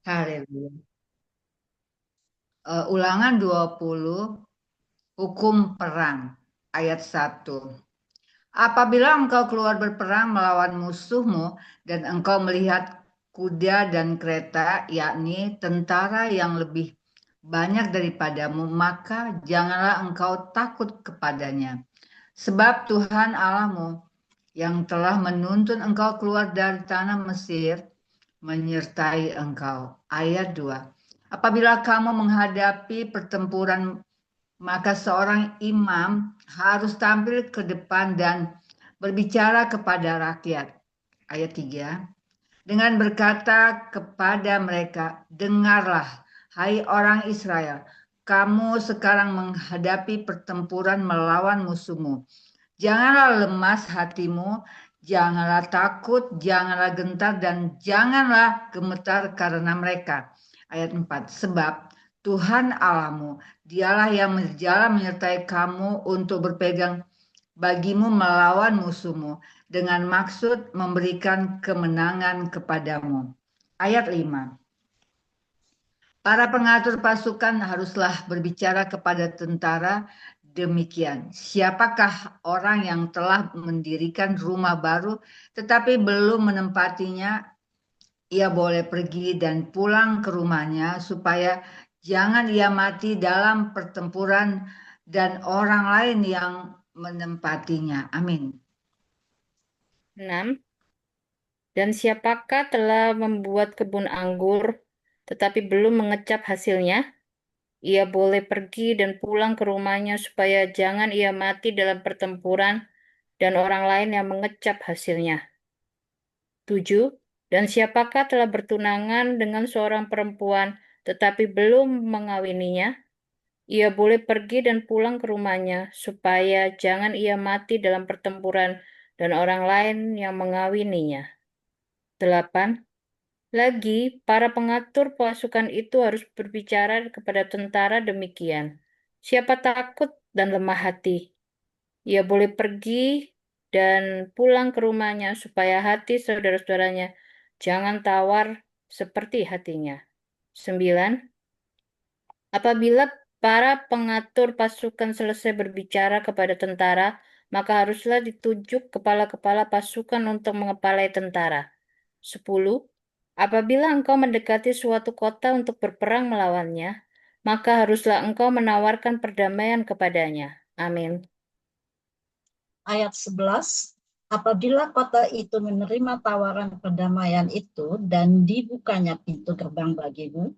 Haleluya. Ulangan 20, hukum perang, ayat 1. Apabila engkau keluar berperang melawan musuhmu dan engkau melihat kuda dan kereta, yakni tentara yang lebih banyak daripadamu, maka janganlah engkau takut kepadanya. Sebab Tuhan Allahmu yang telah menuntun engkau keluar dari tanah Mesir menyertai engkau. Ayat 2. Apabila kamu menghadapi pertempuran, maka seorang imam harus tampil ke depan dan berbicara kepada rakyat. Ayat 3. Dengan berkata kepada mereka, dengarlah, hai orang Israel, kamu sekarang menghadapi pertempuran melawan musuhmu. Janganlah lemas hatimu, janganlah takut, janganlah gentar, dan janganlah gemetar karena mereka. Ayat 4. Sebab Tuhan Allahmu, dialah yang berjalan menyertai kamu untuk berpegang bagimu melawan musuhmu dengan maksud memberikan kemenangan kepadamu. Ayat 5. Para pengatur pasukan haruslah berbicara kepada tentara demikian. Siapakah orang yang telah mendirikan rumah baru tetapi belum menempatinya? Ia boleh pergi dan pulang ke rumahnya supaya jangan ia mati dalam pertempuran dan orang lain yang menempatinya. Amin. 6. Dan siapakah telah membuat kebun anggur tetapi belum mengecap hasilnya? Ia boleh pergi dan pulang ke rumahnya supaya jangan ia mati dalam pertempuran dan orang lain yang mengecap hasilnya. 7. Dan siapakah telah bertunangan dengan seorang perempuan tetapi belum mengawininya? Ia boleh pergi dan pulang ke rumahnya supaya jangan ia mati dalam pertempuran dan orang lain yang mengawininya. 8. Lagi, para pengatur pasukan itu harus berbicara kepada tentara demikian. Siapa takut dan lemah hati, ia boleh pergi dan pulang ke rumahnya supaya hati saudara-saudaranya jangan tawar seperti hatinya. 9. Apabila para pengatur pasukan selesai berbicara kepada tentara, maka haruslah ditunjuk kepala-kepala pasukan untuk mengepalai tentara. 10. Apabila engkau mendekati suatu kota untuk berperang melawannya, maka haruslah engkau menawarkan perdamaian kepadanya. Amin. Ayat 11, apabila kota itu menerima tawaran perdamaian itu dan dibukanya pintu gerbang bagimu,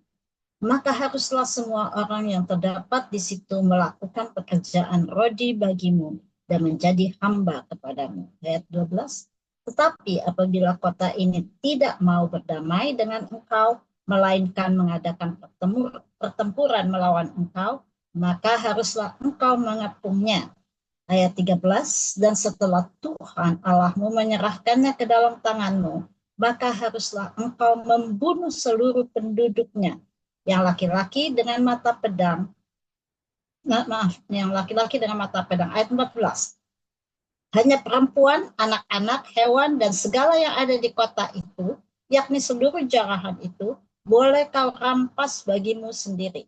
maka haruslah semua orang yang terdapat di situ melakukan pekerjaan rodi bagimu dan menjadi hamba kepadamu. Ayat 12, tetapi apabila kota ini tidak mau berdamai dengan engkau, melainkan mengadakan pertempuran melawan engkau, maka haruslah engkau mengepungnya. Ayat 13, dan setelah Tuhan Allahmu menyerahkannya ke dalam tanganmu, maka haruslah engkau membunuh seluruh penduduknya, yang laki-laki dengan mata pedang, yang laki-laki dengan mata pedang. Ayat 14, hanya perempuan, anak-anak, hewan, dan segala yang ada di kota itu, yakni seluruh jarahan itu, boleh kau rampas bagimu sendiri.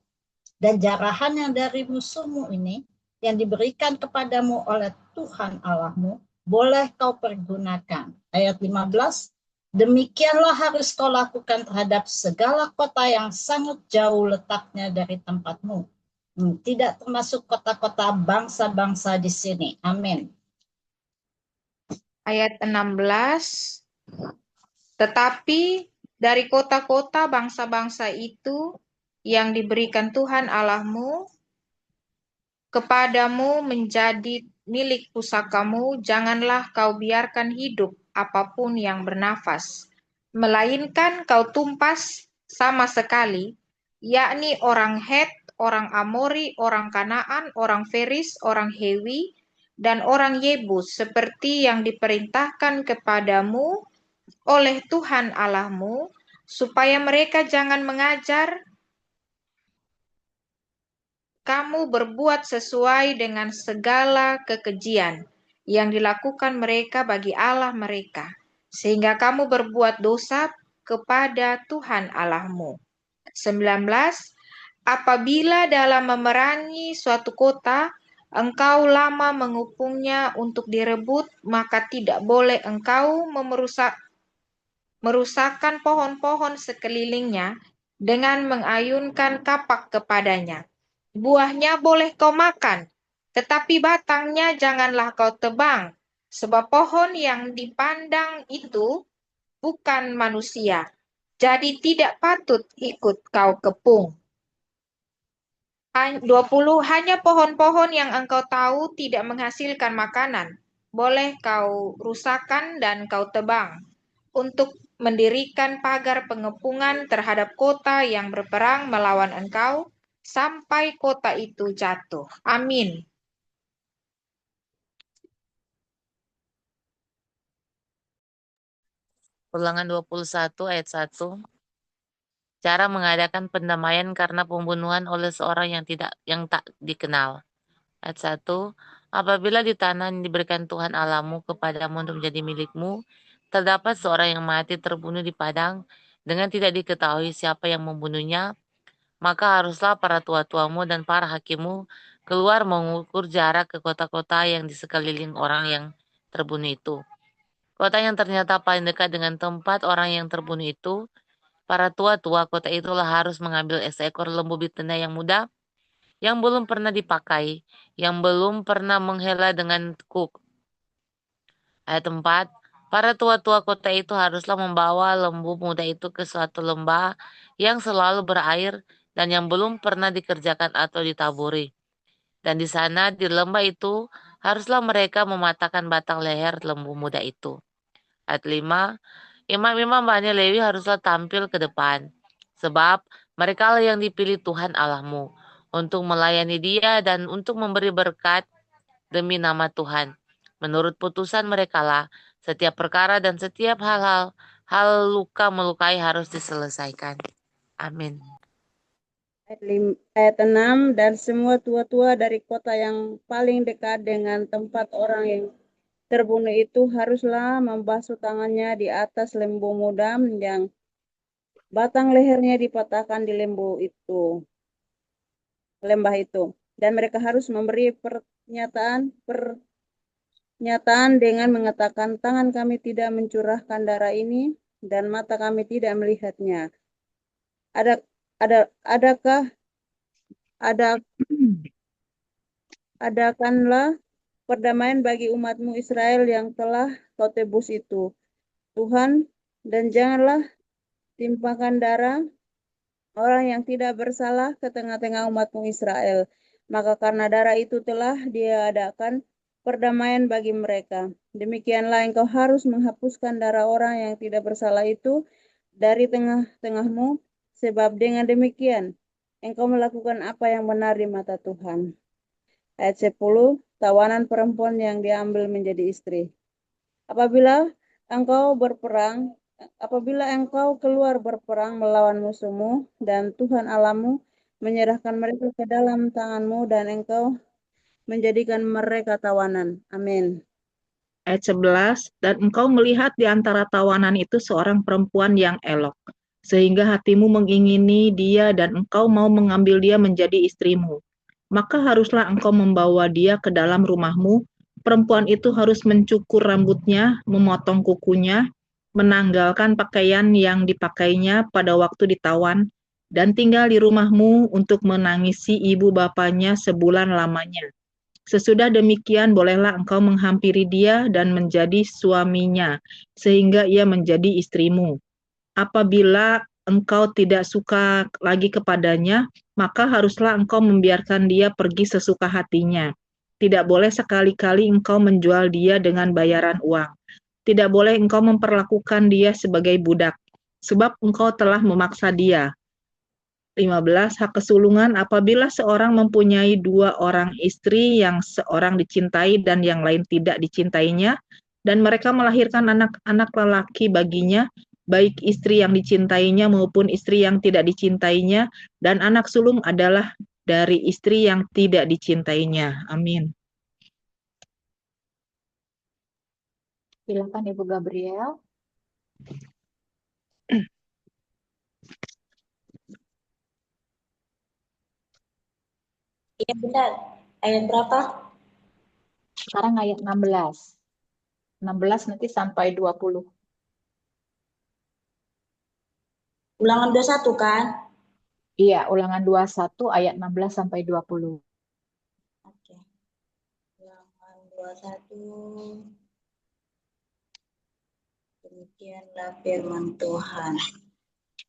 Dan jarahan yang dari musuhmu ini, yang diberikan kepadamu oleh Tuhan Allahmu, boleh kau pergunakan. Ayat 15, demikianlah harus kau lakukan terhadap segala kota yang sangat jauh letaknya dari tempatmu. Tidak termasuk kota-kota bangsa-bangsa di sini. Amin. Ayat 16, tetapi dari kota-kota bangsa-bangsa itu yang diberikan Tuhan Allahmu kepadamu menjadi milik pusakamu, janganlah kau biarkan hidup apapun yang bernafas, melainkan kau tumpas sama sekali, yakni orang Het, orang Amori, orang Kanaan, orang Feris, orang Hewi, dan orang Yebus, seperti yang diperintahkan kepadamu oleh Tuhan Allahmu, supaya mereka jangan mengajar kamu berbuat sesuai dengan segala kekejian yang dilakukan mereka bagi Allah mereka, sehingga kamu berbuat dosa kepada Tuhan Allahmu. 19. Apabila dalam memerangi suatu kota, engkau lama mengepungnya untuk direbut, maka tidak boleh engkau merusakkan pohon-pohon sekelilingnya dengan mengayunkan kapak kepadanya. Buahnya boleh kau makan, tetapi batangnya janganlah kau tebang, sebab pohon yang dipandang itu bukan manusia, jadi tidak patut ikut kau kepung. 20. Hanya pohon-pohon yang engkau tahu tidak menghasilkan makanan, boleh kau rusakkan dan kau tebang, untuk mendirikan pagar pengepungan terhadap kota yang berperang melawan engkau, sampai kota itu jatuh. Amin. Ulangan 21 ayat 1. Cara mengadakan pendamaian karena pembunuhan oleh seorang yang tak dikenal. Ayat 1. Apabila di tanah yang diberikan Tuhan Allahmu kepadamu untuk menjadi milikmu, terdapat seorang yang mati terbunuh di padang dengan tidak diketahui siapa yang membunuhnya, maka haruslah para tua-tuamu dan para hakimmu keluar mengukur jarak ke kota-kota yang di sekeliling orang yang terbunuh itu. Kota yang ternyata paling dekat dengan tempat orang yang terbunuh itu, para tua-tua kota itulah harus mengambil seekor lembu betina yang muda, yang belum pernah dipakai, yang belum pernah menghela dengan kuk. Ayat 4. Para tua-tua kota itu haruslah membawa lembu muda itu ke suatu lembah yang selalu berair dan yang belum pernah dikerjakan atau ditaburi. Dan di sana, di lembah itu, haruslah mereka mematahkan batang leher lembu muda itu. Ayat 5. Imam-imam Bani Lewi haruslah tampil ke depan, sebab mereka yang dipilih Tuhan Allahmu untuk melayani Dia dan untuk memberi berkat demi nama Tuhan. Menurut putusan merekalah setiap perkara dan setiap hal luka melukai harus diselesaikan. Amin. Ayat 6, dan semua tua-tua dari kota yang paling dekat dengan tempat orang yang terbunuh itu haruslah membasuh tangannya di atas lembu muda yang batang lehernya dipatahkan di lembah itu. Dan mereka harus memberi pernyataan dengan mengatakan, tangan kami tidak mencurahkan darah ini dan mata kami tidak melihatnya. Adakanlah perdamaian bagi umatmu Israel yang telah kau tebus itu, Tuhan, dan janganlah timpakan darah orang yang tidak bersalah ke tengah-tengah umatmu Israel. Maka karena darah itu telah diadakan perdamaian bagi mereka. Demikianlah engkau harus menghapuskan darah orang yang tidak bersalah itu dari tengah-tengahmu, sebab dengan demikian engkau melakukan apa yang benar di mata Tuhan. Ayat 10, tawanan perempuan yang diambil menjadi istri. Apabila engkau keluar berperang melawan musuhmu, dan Tuhan Allahmu menyerahkan mereka ke dalam tanganmu, dan engkau menjadikan mereka tawanan. Amin. Ayat 11, dan engkau melihat di antara tawanan itu seorang perempuan yang elok, sehingga hatimu mengingini dia dan engkau mau mengambil dia menjadi istrimu. Maka haruslah engkau membawa dia ke dalam rumahmu. Perempuan itu harus mencukur rambutnya, memotong kukunya, menanggalkan pakaian yang dipakainya pada waktu ditawan, dan tinggal di rumahmu untuk menangisi ibu bapanya sebulan lamanya. Sesudah demikian, bolehlah engkau menghampiri dia dan menjadi suaminya, sehingga ia menjadi istrimu. Apabila engkau tidak suka lagi kepadanya, maka haruslah engkau membiarkan dia pergi sesuka hatinya. Tidak boleh sekali-kali engkau menjual dia dengan bayaran uang. Tidak boleh engkau memperlakukan dia sebagai budak, sebab engkau telah memaksa dia. 15. Hak kesulungan. Apabila seorang mempunyai 2 orang istri, yang seorang dicintai dan yang lain tidak dicintainya, dan mereka melahirkan anak-anak lelaki baginya, baik istri yang dicintainya maupun istri yang tidak dicintainya, dan anak sulung adalah dari istri yang tidak dicintainya. Amin. Silakan Ibu Gabriel. Iya benar. Ayat berapa? Sekarang ayat 16. 16 nanti sampai 20. Ulangan 21 kan? Iya, Ulangan 21 ayat 16 sampai 20. Oke. Ulangan 21. Demikianlah firman Tuhan.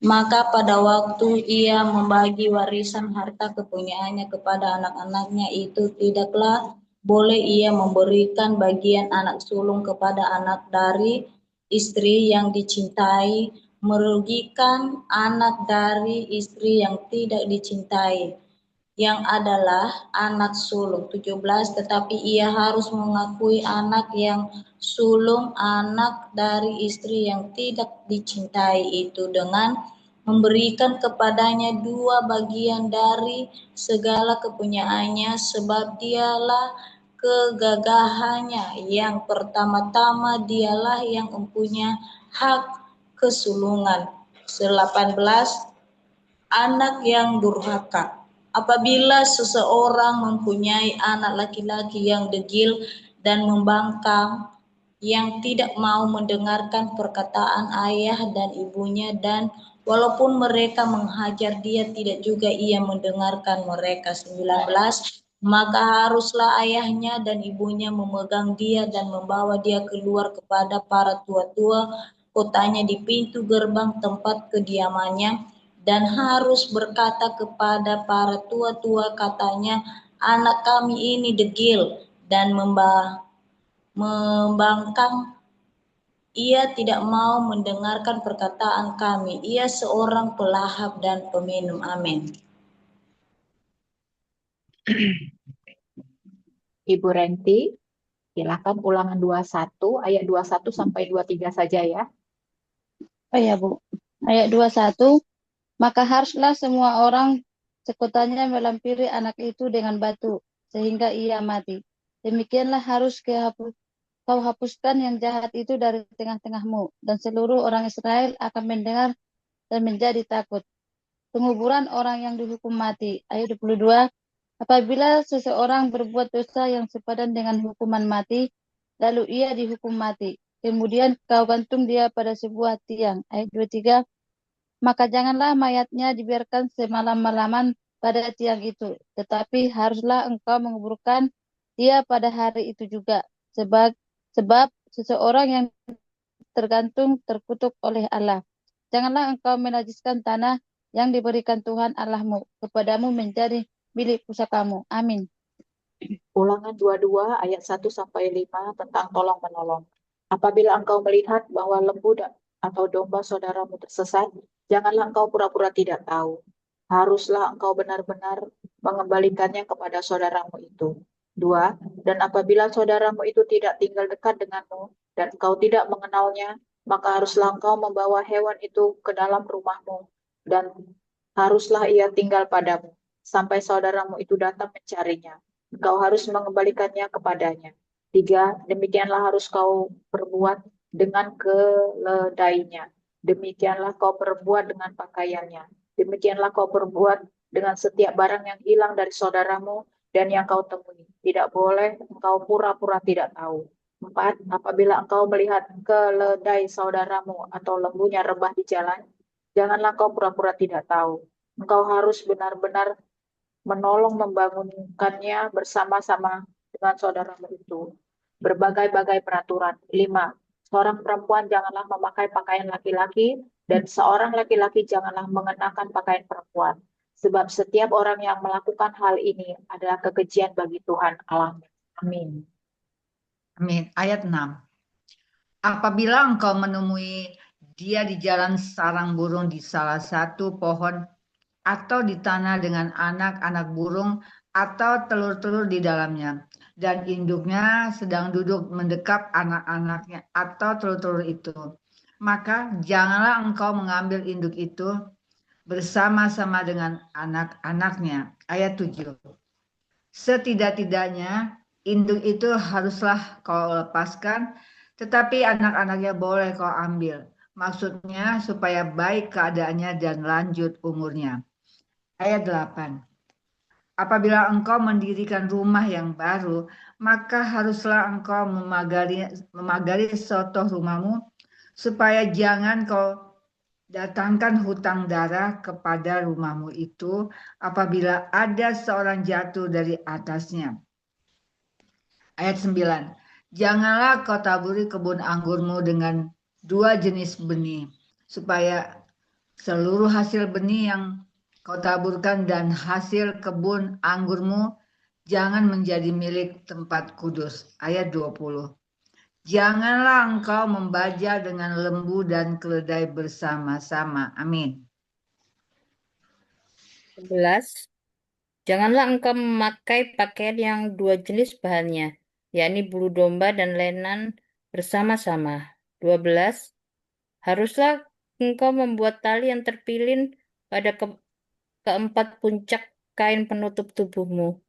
Maka pada waktu ia membagi warisan harta kepunyaannya kepada anak-anaknya itu, tidaklah boleh ia memberikan bagian anak sulung kepada anak dari istri yang dicintai, merugikan anak dari istri yang tidak dicintai, yang adalah anak sulung. 17, tetapi ia harus mengakui anak yang sulung anak dari istri yang tidak dicintai itu dengan memberikan kepadanya 2 bagian dari segala kepunyaannya, sebab dialah kegagahannya. Yang pertama-tama dialah yang mempunyai hak kesulungan. 18, anak yang durhaka. Apabila seseorang mempunyai anak laki-laki yang degil dan membangkang, yang tidak mau mendengarkan perkataan ayah dan ibunya, dan walaupun mereka menghajar dia, tidak juga ia mendengarkan mereka. 19, maka haruslah ayahnya dan ibunya memegang dia dan membawa dia keluar kepada para tua-tua kotanya di pintu gerbang tempat kediamannya, dan harus berkata kepada para tua-tua katanya, anak kami ini degil dan membangkang, ia tidak mau mendengarkan perkataan kami, ia seorang pelahap dan peminum. Amin. Ibu Renti, silakan Ulangan 21 ayat 21 sampai 23 saja ya. Oh ya, Bu. Ayat 21. Maka haruslah semua orang sekotanya melampiri anak itu dengan batu, sehingga ia mati. Demikianlah harus kau hapuskan yang jahat itu dari tengah-tengahmu, dan seluruh orang Israel akan mendengar dan menjadi takut. Penguburan orang yang dihukum mati. Ayat 22. Apabila seseorang berbuat dosa yang sepadan dengan hukuman mati, lalu ia dihukum mati. Kemudian kau gantung dia pada sebuah tiang. Ayat 23. Maka janganlah mayatnya dibiarkan semalam-malaman pada tiang itu, tetapi haruslah engkau menguburkan dia pada hari itu juga, sebab seseorang yang tergantung terkutuk oleh Allah. Janganlah engkau menajiskan tanah yang diberikan Tuhan Allahmu kepadamu menjadi milik pusakamu. Amin. Ulangan 22 ayat 1 sampai 5 tentang tolong menolong. Apabila engkau melihat bahwa lembu atau domba saudaramu tersesat, janganlah engkau pura-pura tidak tahu. Haruslah engkau benar-benar mengembalikannya kepada saudaramu itu. 2. Dan apabila saudaramu itu tidak tinggal dekat denganmu dan engkau tidak mengenalnya, maka haruslah engkau membawa hewan itu ke dalam rumahmu dan haruslah ia tinggal padamu sampai saudaramu itu datang mencarinya. Engkau harus mengembalikannya kepadanya. 3. Demikianlah harus kau perbuat dengan keledainya. Demikianlah kau perbuat dengan pakaiannya. Demikianlah kau perbuat dengan setiap barang yang hilang dari saudaramu dan yang kau temui. Tidak boleh engkau pura-pura tidak tahu. 4. Apabila engkau melihat keledai saudaramu atau lembunya rebah di jalan, janganlah kau pura-pura tidak tahu. Engkau harus benar-benar menolong membangunkannya bersama-sama dengan saudaramu itu. Berbagai-bagai peraturan. 5. Seorang perempuan janganlah memakai pakaian laki-laki dan seorang laki-laki janganlah mengenakan pakaian perempuan. Sebab setiap orang yang melakukan hal ini adalah kekejian bagi Tuhan Allah. Amin. Amin. Ayat 6. Apabila engkau menemui dia di jalan sarang burung di salah satu pohon atau di tanah dengan anak-anak burung atau telur-telur di dalamnya, dan induknya sedang duduk mendekap anak-anaknya atau telur-telur itu, maka janganlah engkau mengambil induk itu bersama-sama dengan anak-anaknya. Ayat 7. Setidak-tidaknya induk itu haruslah kau lepaskan, tetapi anak-anaknya boleh kau ambil. Maksudnya supaya baik keadaannya dan lanjut umurnya. Ayat 8. Apabila engkau mendirikan rumah yang baru, maka haruslah engkau memagari sotoh rumahmu, supaya jangan kau datangkan hutang darah kepada rumahmu itu apabila ada seorang jatuh dari atasnya. Ayat 9. Janganlah kau taburi kebun anggurmu dengan dua jenis benih, supaya seluruh hasil benih yang kau taburkan dan hasil kebun anggurmu jangan menjadi milik tempat kudus. Ayat 20. Janganlah engkau membaja dengan lembu dan keledai bersama-sama. Amin. 11. Janganlah engkau memakai pakaian yang dua jenis bahannya, yakni bulu domba dan lenan bersama-sama. 12. Haruslah engkau membuat tali yang terpilin pada keempat puncak kain penutup tubuhmu.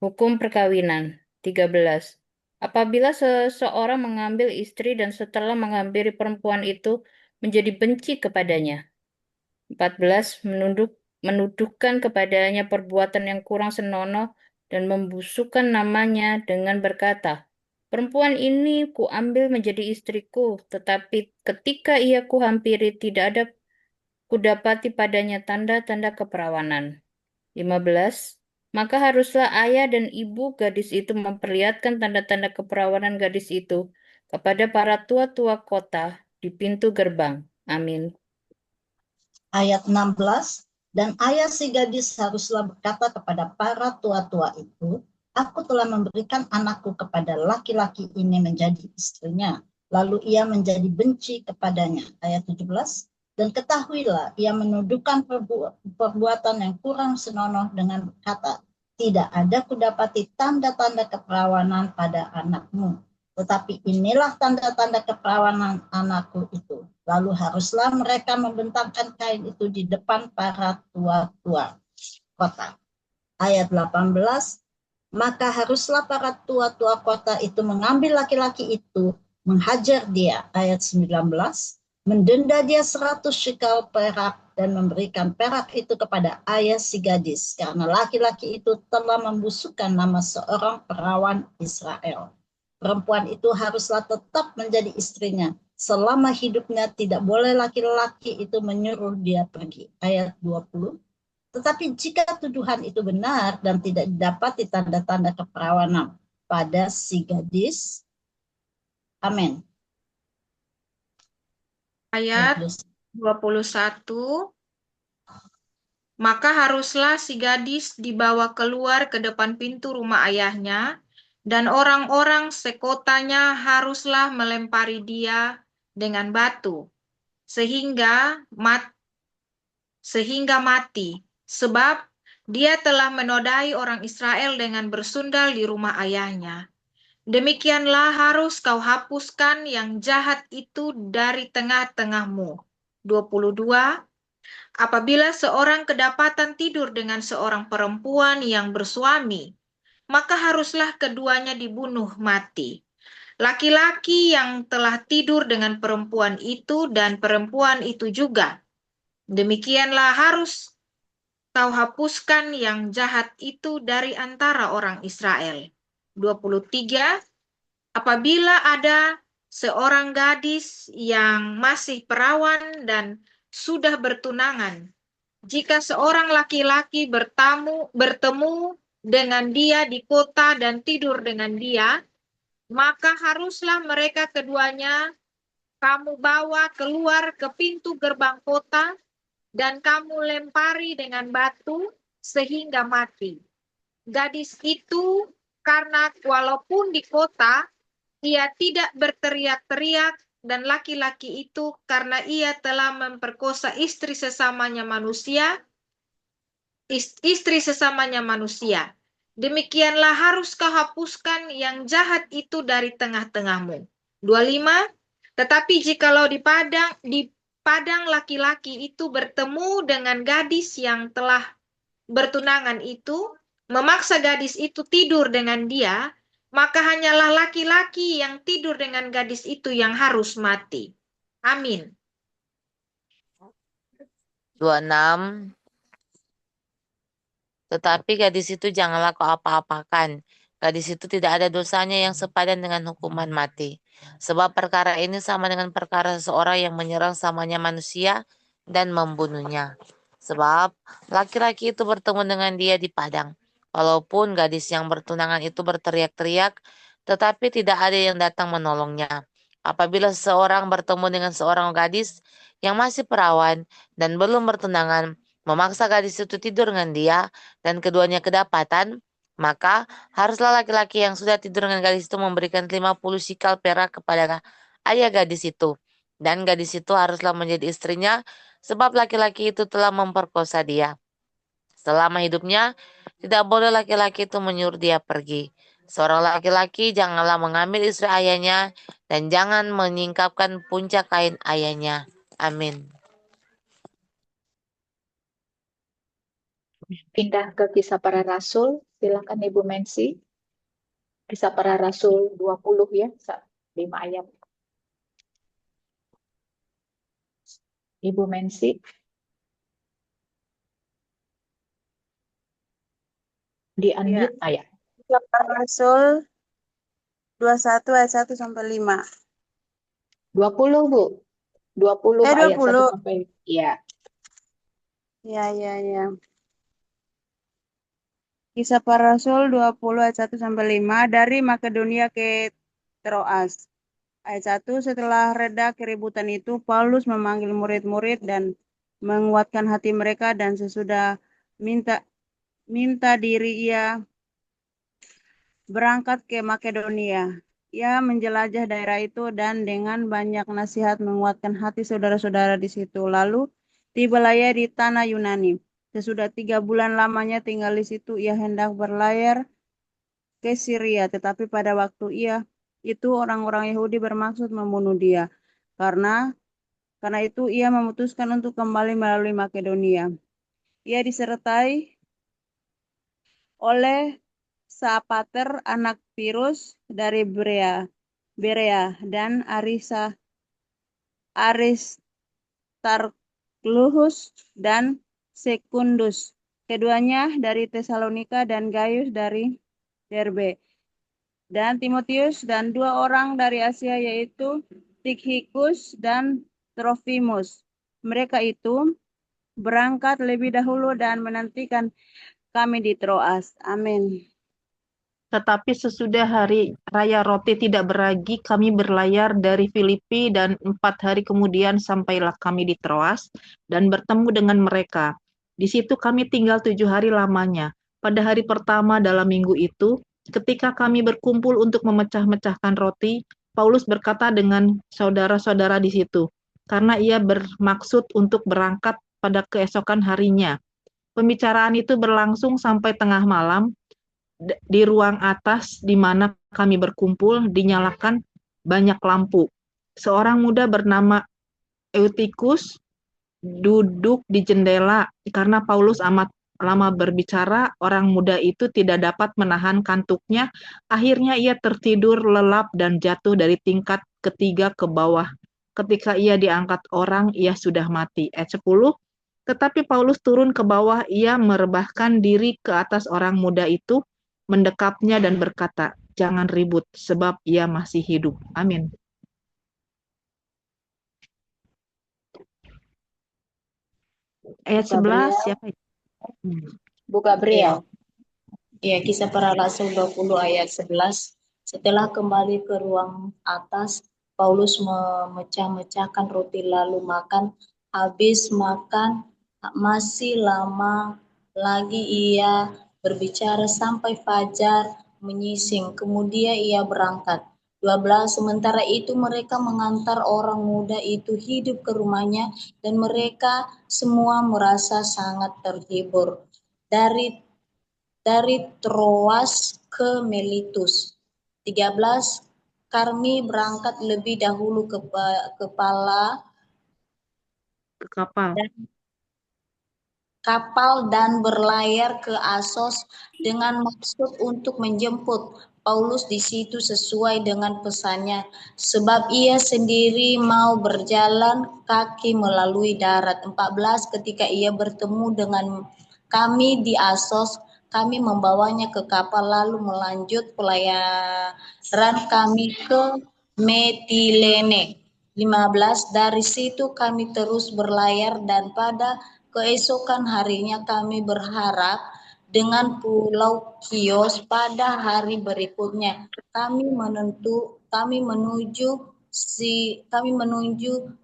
Hukum perkawinan. 13. Apabila seseorang mengambil istri dan setelah menghampiri perempuan itu menjadi benci kepadanya. 14. Menuduhkan kepadanya perbuatan yang kurang senonoh dan membusukkan namanya dengan berkata, perempuan ini kuambil menjadi istriku, tetapi ketika ia kuhampiri tidak ada kudapati padanya tanda-tanda keperawanan. 15. Maka haruslah ayah dan ibu gadis itu memperlihatkan tanda-tanda keperawanan gadis itu kepada para tua-tua kota di pintu gerbang. Amin. Ayat 16, dan ayah si gadis haruslah berkata kepada para tua-tua itu, aku telah memberikan anakku kepada laki-laki ini menjadi istrinya. Lalu ia menjadi benci kepadanya. Ayat 17, dan ketahuilah ia menuduhkan perbuatan yang kurang senonoh dengan berkata, tidak ada kudapati tanda-tanda keperawanan pada anakmu. Tetapi inilah tanda-tanda keperawanan anakku itu. Lalu haruslah mereka membentangkan kain itu di depan para tua-tua kota. Ayat 18, maka haruslah para tua-tua kota itu mengambil laki-laki itu, menghajar dia. Ayat 19, mendenda dia 100 shekal perak dan memberikan perak itu kepada ayah si gadis, karena laki-laki itu telah membusukkan nama seorang perawan Israel. Perempuan itu haruslah tetap menjadi istrinya. Selama hidupnya tidak boleh laki-laki itu menyuruh dia pergi. Ayat 20. Tetapi jika tuduhan itu benar dan tidak didapati tanda-tanda keperawanan pada si gadis. Amin. Ayat 21. Maka haruslah si gadis dibawa keluar ke depan pintu rumah ayahnya, dan orang-orang sekotanya haruslah melempari dia dengan batu, sehingga mati, sebab dia telah menodai orang Israel dengan bersundal di rumah ayahnya. Demikianlah harus kau hapuskan yang jahat itu dari tengah-tengahmu. 22. Apabila seorang kedapatan tidur dengan seorang perempuan yang bersuami, maka haruslah keduanya dibunuh mati. Laki-laki yang telah tidur dengan perempuan itu dan perempuan itu juga. Demikianlah harus kau hapuskan yang jahat itu dari antara orang Israel. 23. Apabila ada seorang gadis yang masih perawan dan sudah bertunangan, jika seorang laki-laki bertemu dengan dia di kota dan tidur dengan dia, maka haruslah mereka keduanya kamu bawa keluar ke pintu gerbang kota dan kamu lempari dengan batu sehingga mati. Gadis itu karena walaupun di kota ia tidak berteriak-teriak, dan laki-laki itu karena ia telah memperkosa istri sesamanya manusia. Demikianlah harus kau hapuskan yang jahat itu dari tengah-tengahmu. 25. Tetapi jikalau di padang laki-laki itu bertemu dengan gadis yang telah bertunangan itu, memaksa gadis itu tidur dengan dia, maka hanyalah laki-laki yang tidur dengan gadis itu yang harus mati. Amin. 26. Tetapi gadis itu janganlah kau apa-apakan. Gadis itu tidak ada dosanya yang sepadan dengan hukuman mati. Sebab perkara ini sama dengan perkara seseorang yang menyerang samanya manusia dan membunuhnya. Sebab laki-laki itu bertemu dengan dia di padang. Walaupun gadis yang bertunangan itu berteriak-teriak, tetapi tidak ada yang datang menolongnya. Apabila seseorang bertemu dengan seorang gadis yang masih perawan dan belum bertunangan, memaksa gadis itu tidur dengan dia, dan keduanya kedapatan, maka haruslah laki-laki yang sudah tidur dengan gadis itu memberikan 50 sikal perak kepada ayah gadis itu. Dan gadis itu haruslah menjadi istrinya, sebab laki-laki itu telah memperkosa dia. Selama hidupnya, tidak boleh laki-laki itu menyuruh dia pergi. Seorang laki-laki janganlah mengambil istri ayahnya, dan jangan menyingkapkan puncak kain ayahnya. Amin. Pindah ke Kisah Para Rasul, silakan Ibu Mensi. Kisah Para Rasul 20 ya, 5 ayat. Ibu Mensi. Di unmute ayat. Kisah Para Rasul 21 ayat 1 sampai 5. 20, Bu. 20 ayat 20. 1 sampai iya. Ya. Kisah Para Rasul 20 ayat 1 sampai 5 dari Makedonia ke Troas. Ayat 1, setelah reda keributan itu, Paulus memanggil murid-murid dan menguatkan hati mereka, dan sesudah minta diri ia berangkat ke Makedonia. Ia menjelajah daerah itu dan dengan banyak nasihat menguatkan hati saudara-saudara di situ. Lalu tibalah ia di tanah Yunani. Sesudah 3 bulan lamanya tinggal di situ, ia hendak berlayar ke Syria, tetapi pada waktu itu orang-orang Yahudi bermaksud membunuh dia. Karena itu ia memutuskan untuk kembali melalui Makedonia. Ia disertai oleh Sopater anak Pirus dari Berea dan Aristarchus dan Sekundus, keduanya dari Tesalonika, dan Gaius dari Derbe, dan Timotius, dan 2 orang dari Asia, yaitu Tikhikus dan Trofimus. Mereka itu berangkat lebih dahulu dan menantikan kami di Troas. Amin. Tetapi sesudah hari raya roti tidak beragi, kami berlayar dari Filipi, dan 4 hari kemudian sampailah kami di Troas dan bertemu dengan mereka. Di situ kami tinggal 7 hari lamanya. Pada hari pertama dalam minggu itu, ketika kami berkumpul untuk memecah-mecahkan roti, Paulus berkata dengan saudara-saudara di situ, karena ia bermaksud untuk berangkat pada keesokan harinya. Pembicaraan itu berlangsung sampai tengah malam. Di ruang atas di mana kami berkumpul dinyalakan banyak lampu. Seorang muda bernama Eutikus duduk di jendela. Karena Paulus amat lama berbicara, orang muda itu tidak dapat menahan kantuknya. Akhirnya ia tertidur lelap dan jatuh dari tingkat ketiga ke bawah. Ketika ia diangkat orang, ia sudah mati. Ayat 10. Tetapi Paulus turun ke bawah, ia merebahkan diri ke atas orang muda itu, mendekapnya dan berkata, "Jangan ribut, sebab ia masih hidup." Amin. Ayat 11, siapa? Bu Gabriel. Ya, Kisah Para Rasul 20 ayat 11. Setelah kembali ke ruang atas, Paulus memecah-mecahkan roti lalu makan. Habis makan, masih lama lagi ia berbicara sampai fajar menyising. Kemudian ia berangkat. 12. Sementara itu mereka mengantar orang muda itu hidup ke rumahnya, dan mereka semua merasa sangat terhibur. Dari Troas ke Miletus. 13. Kami berangkat lebih dahulu ke kapal dan berlayar ke Asos dengan maksud untuk menjemput Paulus di situ sesuai dengan pesannya, sebab ia sendiri mau berjalan kaki melalui darat. 14. Ketika ia bertemu dengan kami di Asos, kami membawanya ke kapal lalu melanjut pelayaran kami ke Metilene. 15, dari situ kami terus berlayar dan pada keesokan harinya kami berharap dengan Pulau Kios pada hari berikutnya. Kami menuju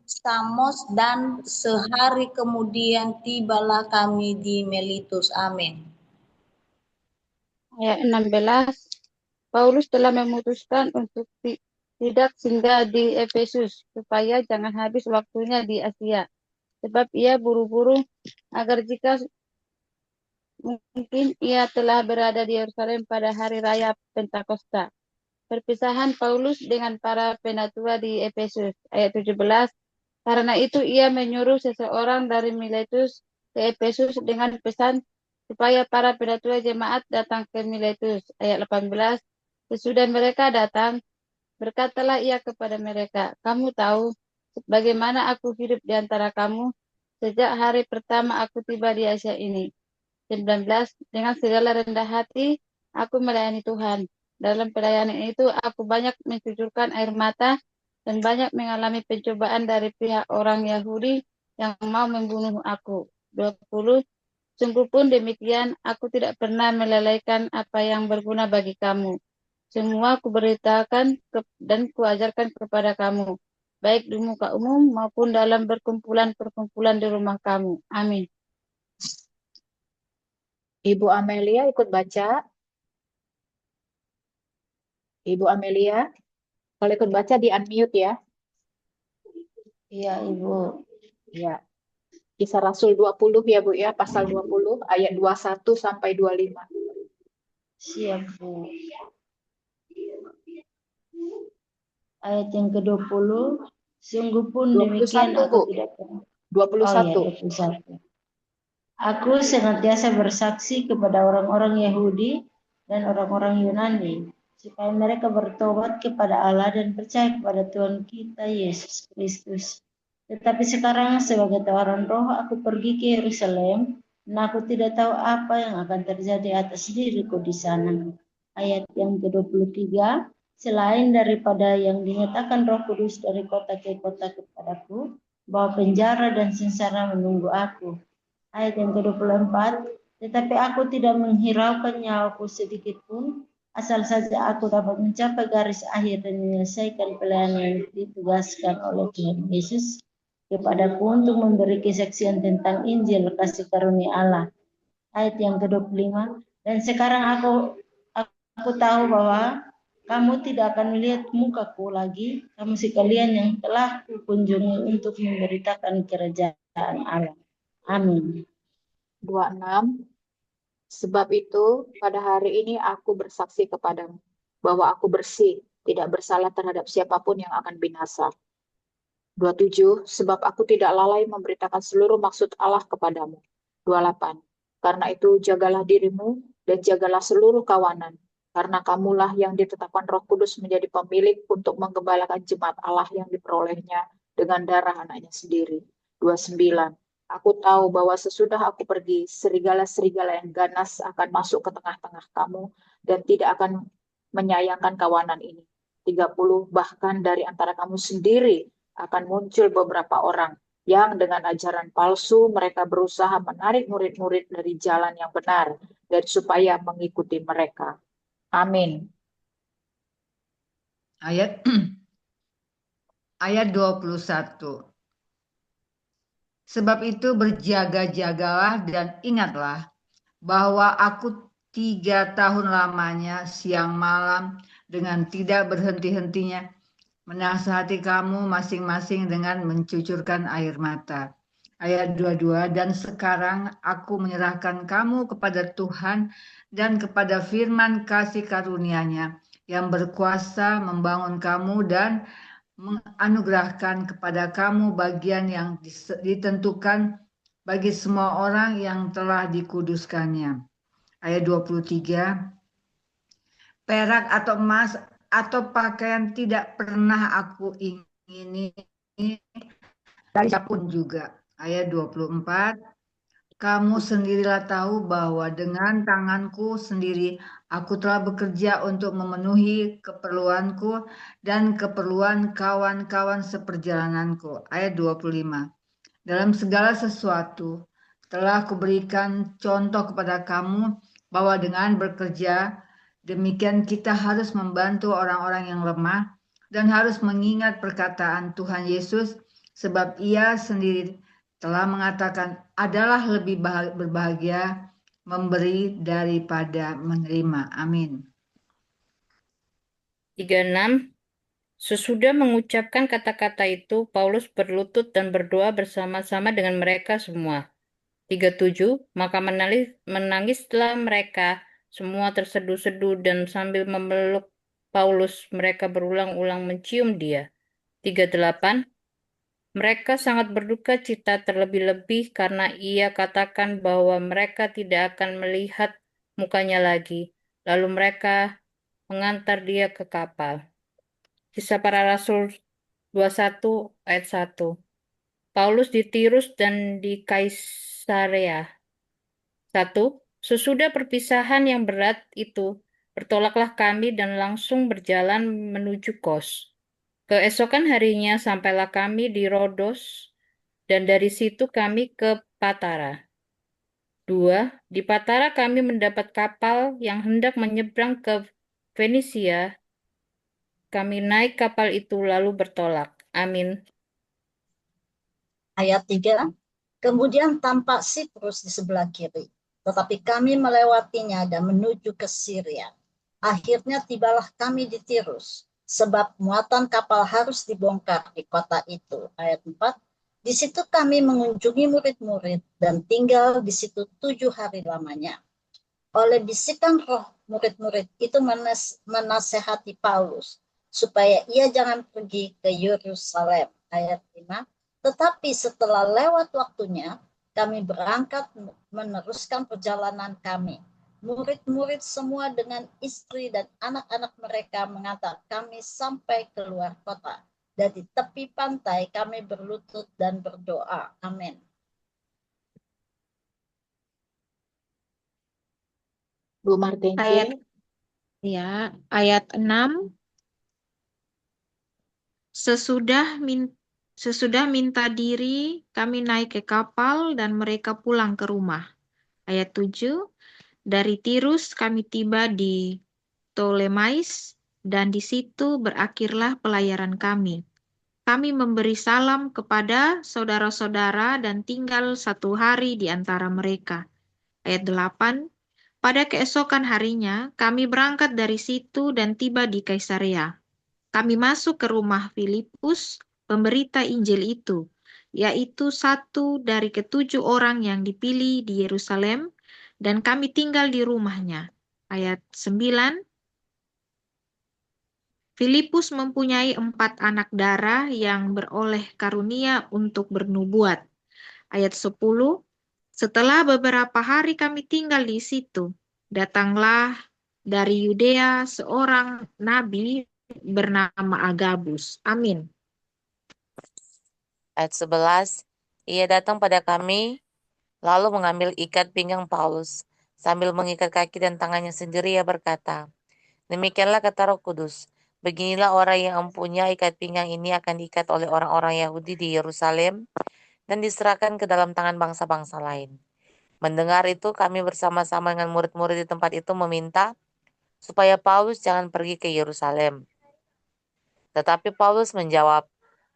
Samos dan sehari kemudian tibalah kami di Miletus. Amin. Ayat 16, Paulus telah memutuskan untuk tidak singgah di Efesus supaya jangan habis waktunya di Asia, sebab ia buru-buru agar jika mungkin ia telah berada di Yerusalem pada hari raya Pentakosta. Perpisahan Paulus dengan para penatua di Efesus. Ayat 17, karena itu ia menyuruh seseorang dari Miletus ke Efesus dengan pesan supaya para penatua jemaat datang ke Miletus. Ayat 18, sesudah mereka datang, berkatalah ia kepada mereka, kamu tahu bagaimana aku hidup di antara kamu sejak hari pertama aku tiba di Asia ini. 19, dengan segala rendah hati aku melayani Tuhan. Dalam pelayanan itu aku banyak mencucurkan air mata dan banyak mengalami pencobaan dari pihak orang Yahudi yang mau membunuh aku. 20, sungguh pun demikian aku tidak pernah melalaikan apa yang berguna bagi kamu. Semua kuberitakan dan kuajarkan kepada kamu, baik di muka umum maupun dalam perkumpulan-perkumpulan di rumah kamu. Amin. Ibu Amelia ikut baca. Ibu Amelia, kalau ikut baca di unmute ya. Iya, Ibu. Ya. Kisah Rasul 20 ya Bu ya, pasal 20 ayat 21 sampai 25. Siap, Bu. Ayat yang ke-20, sungguh pun demikian 21 Bu. aku tidak pernah. 21. 21. Aku senantiasa bersaksi kepada orang-orang Yahudi dan orang-orang Yunani, supaya mereka bertobat kepada Allah dan percaya kepada Tuhan kita Yesus Kristus. Tetapi sekarang sebagai tawaran roh aku pergi ke Yerusalem, dan aku tidak tahu apa yang akan terjadi atas diriku di sana. Ayat yang ke-23, selain daripada yang dinyatakan Roh Kudus dari kota ke kota kepadaku, bahwa penjara dan sengsara menunggu aku. Ayat yang ke-24, tetapi aku tidak menghiraukan nyawaku sedikit pun, asal saja aku dapat mencapai garis akhir dan menyelesaikan pelayanan yang ditugaskan oleh Tuhan Yesus kepadaku untuk memberi kesaksian tentang Injil kasih karunia Allah. Ayat yang ke-25, dan sekarang aku tahu bahwa kamu tidak akan melihat mukaku lagi, kamu sekalian yang telah kukunjungi untuk memberitakan kerajaan Allah. Amin. 26. Sebab itu, pada hari ini aku bersaksi kepadamu bahwa aku bersih, tidak bersalah terhadap siapapun yang akan binasa. 27. Sebab aku tidak lalai memberitakan seluruh maksud Allah kepadamu. 28. Karena itu jagalah dirimu dan jagalah seluruh kawanan, karena kamulah yang ditetapkan Roh Kudus menjadi pemilik untuk menggembalakan jemaat Allah yang diperolehnya dengan darah anaknya sendiri. 29. Aku tahu bahwa sesudah aku pergi, serigala-serigala yang ganas akan masuk ke tengah-tengah kamu dan tidak akan menyayangkan kawanan ini. 30. Bahkan dari antara kamu sendiri akan muncul beberapa orang yang dengan ajaran palsu mereka berusaha menarik murid-murid dari jalan yang benar dan supaya mengikuti mereka. Amin. Ayat 21. Sebab itu berjaga-jagalah dan ingatlah bahwa aku 3 tahun lamanya siang malam dengan tidak berhenti-hentinya menasihati kamu masing-masing dengan mencucurkan air mata. Ayat 22, dan sekarang aku menyerahkan kamu kepada Tuhan dan kepada firman kasih karunia-Nya yang berkuasa membangun kamu dan menganugerahkan kepada kamu bagian yang ditentukan bagi semua orang yang telah dikuduskannya. Ayat 23, perak atau emas atau pakaian tidak pernah aku ingini dari siapapun juga. Ayat 24, kamu sendirilah tahu bahwa dengan tanganku sendiri aku telah bekerja untuk memenuhi keperluanku dan keperluan kawan-kawan seperjalananku. Ayat 25. Dalam segala sesuatu telah kuberikan contoh kepada kamu bahwa dengan bekerja demikian kita harus membantu orang-orang yang lemah dan harus mengingat perkataan Tuhan Yesus sebab ia sendiri telah mengatakan adalah lebih berbahagia memberi daripada menerima. Amin. 36. Sesudah mengucapkan kata-kata itu, Paulus berlutut dan berdoa bersama-sama dengan mereka semua. 37. Maka menangislah mereka semua terseduh-seduh dan sambil memeluk Paulus, mereka berulang-ulang mencium dia. 38. Mereka sangat berduka cita terlebih-lebih karena ia katakan bahwa mereka tidak akan melihat mukanya lagi. Lalu mereka mengantar dia ke kapal. Kisah Para Rasul 21 ayat 1. Paulus di Tirus dan di Kaisarea. 1. Sesudah perpisahan yang berat itu, bertolaklah kami dan langsung berjalan menuju Kos. Keesokan harinya sampailah kami di Rodos, dan dari situ kami ke Patara. 2. Di Patara kami mendapat kapal yang hendak menyeberang ke Fenisia. Kami naik kapal itu lalu bertolak. Amin. Ayat 3. Kemudian tampak Siprus di sebelah kiri, tetapi kami melewatinya dan menuju ke Syria. Akhirnya tibalah kami di Tirus, sebab muatan kapal harus dibongkar di kota itu. Ayat 4. Di situ kami mengunjungi murid-murid dan tinggal di situ 7 hari lamanya. Oleh bisikan roh, murid-murid itu menasehati Paulus supaya ia jangan pergi ke Yerusalem. Ayat 5. Tetapi setelah lewat waktunya, kami berangkat meneruskan perjalanan kami. Murid-murid semua dengan istri dan anak-anak mereka mengantar kami sampai keluar kota. Dan di tepi pantai kami berlutut dan berdoa. Amin. Bu Martence. Ayat 6. Sesudah minta diri, kami naik ke kapal dan mereka pulang ke rumah. Ayat 7. Dari Tirus kami tiba di Ptolemais dan di situ berakhirlah pelayaran kami. Kami memberi salam kepada saudara-saudara dan tinggal 1 hari di antara mereka. Ayat 8. Pada keesokan harinya, kami berangkat dari situ dan tiba di Kaisarea. Kami masuk ke rumah Filipus, pemberita Injil itu, yaitu satu dari ke-7 orang yang dipilih di Yerusalem, dan kami tinggal di rumahnya. Ayat 9. Filipus mempunyai 4 anak darah yang beroleh karunia untuk bernubuat. Ayat 10. Setelah beberapa hari kami tinggal di situ, datanglah dari Yudea seorang nabi bernama Agabus. Amin. Ayat 11. Ia datang pada kami, lalu mengambil ikat pinggang Paulus. Sambil mengikat kaki dan tangannya sendiri, ia berkata, demikianlah kata Roh Kudus. Beginilah orang yang mempunyai ikat pinggang ini akan diikat oleh orang-orang Yahudi di Yerusalem dan diserahkan ke dalam tangan bangsa-bangsa lain. Mendengar itu, kami bersama-sama dengan murid-murid di tempat itu meminta supaya Paulus jangan pergi ke Yerusalem. Tetapi Paulus menjawab,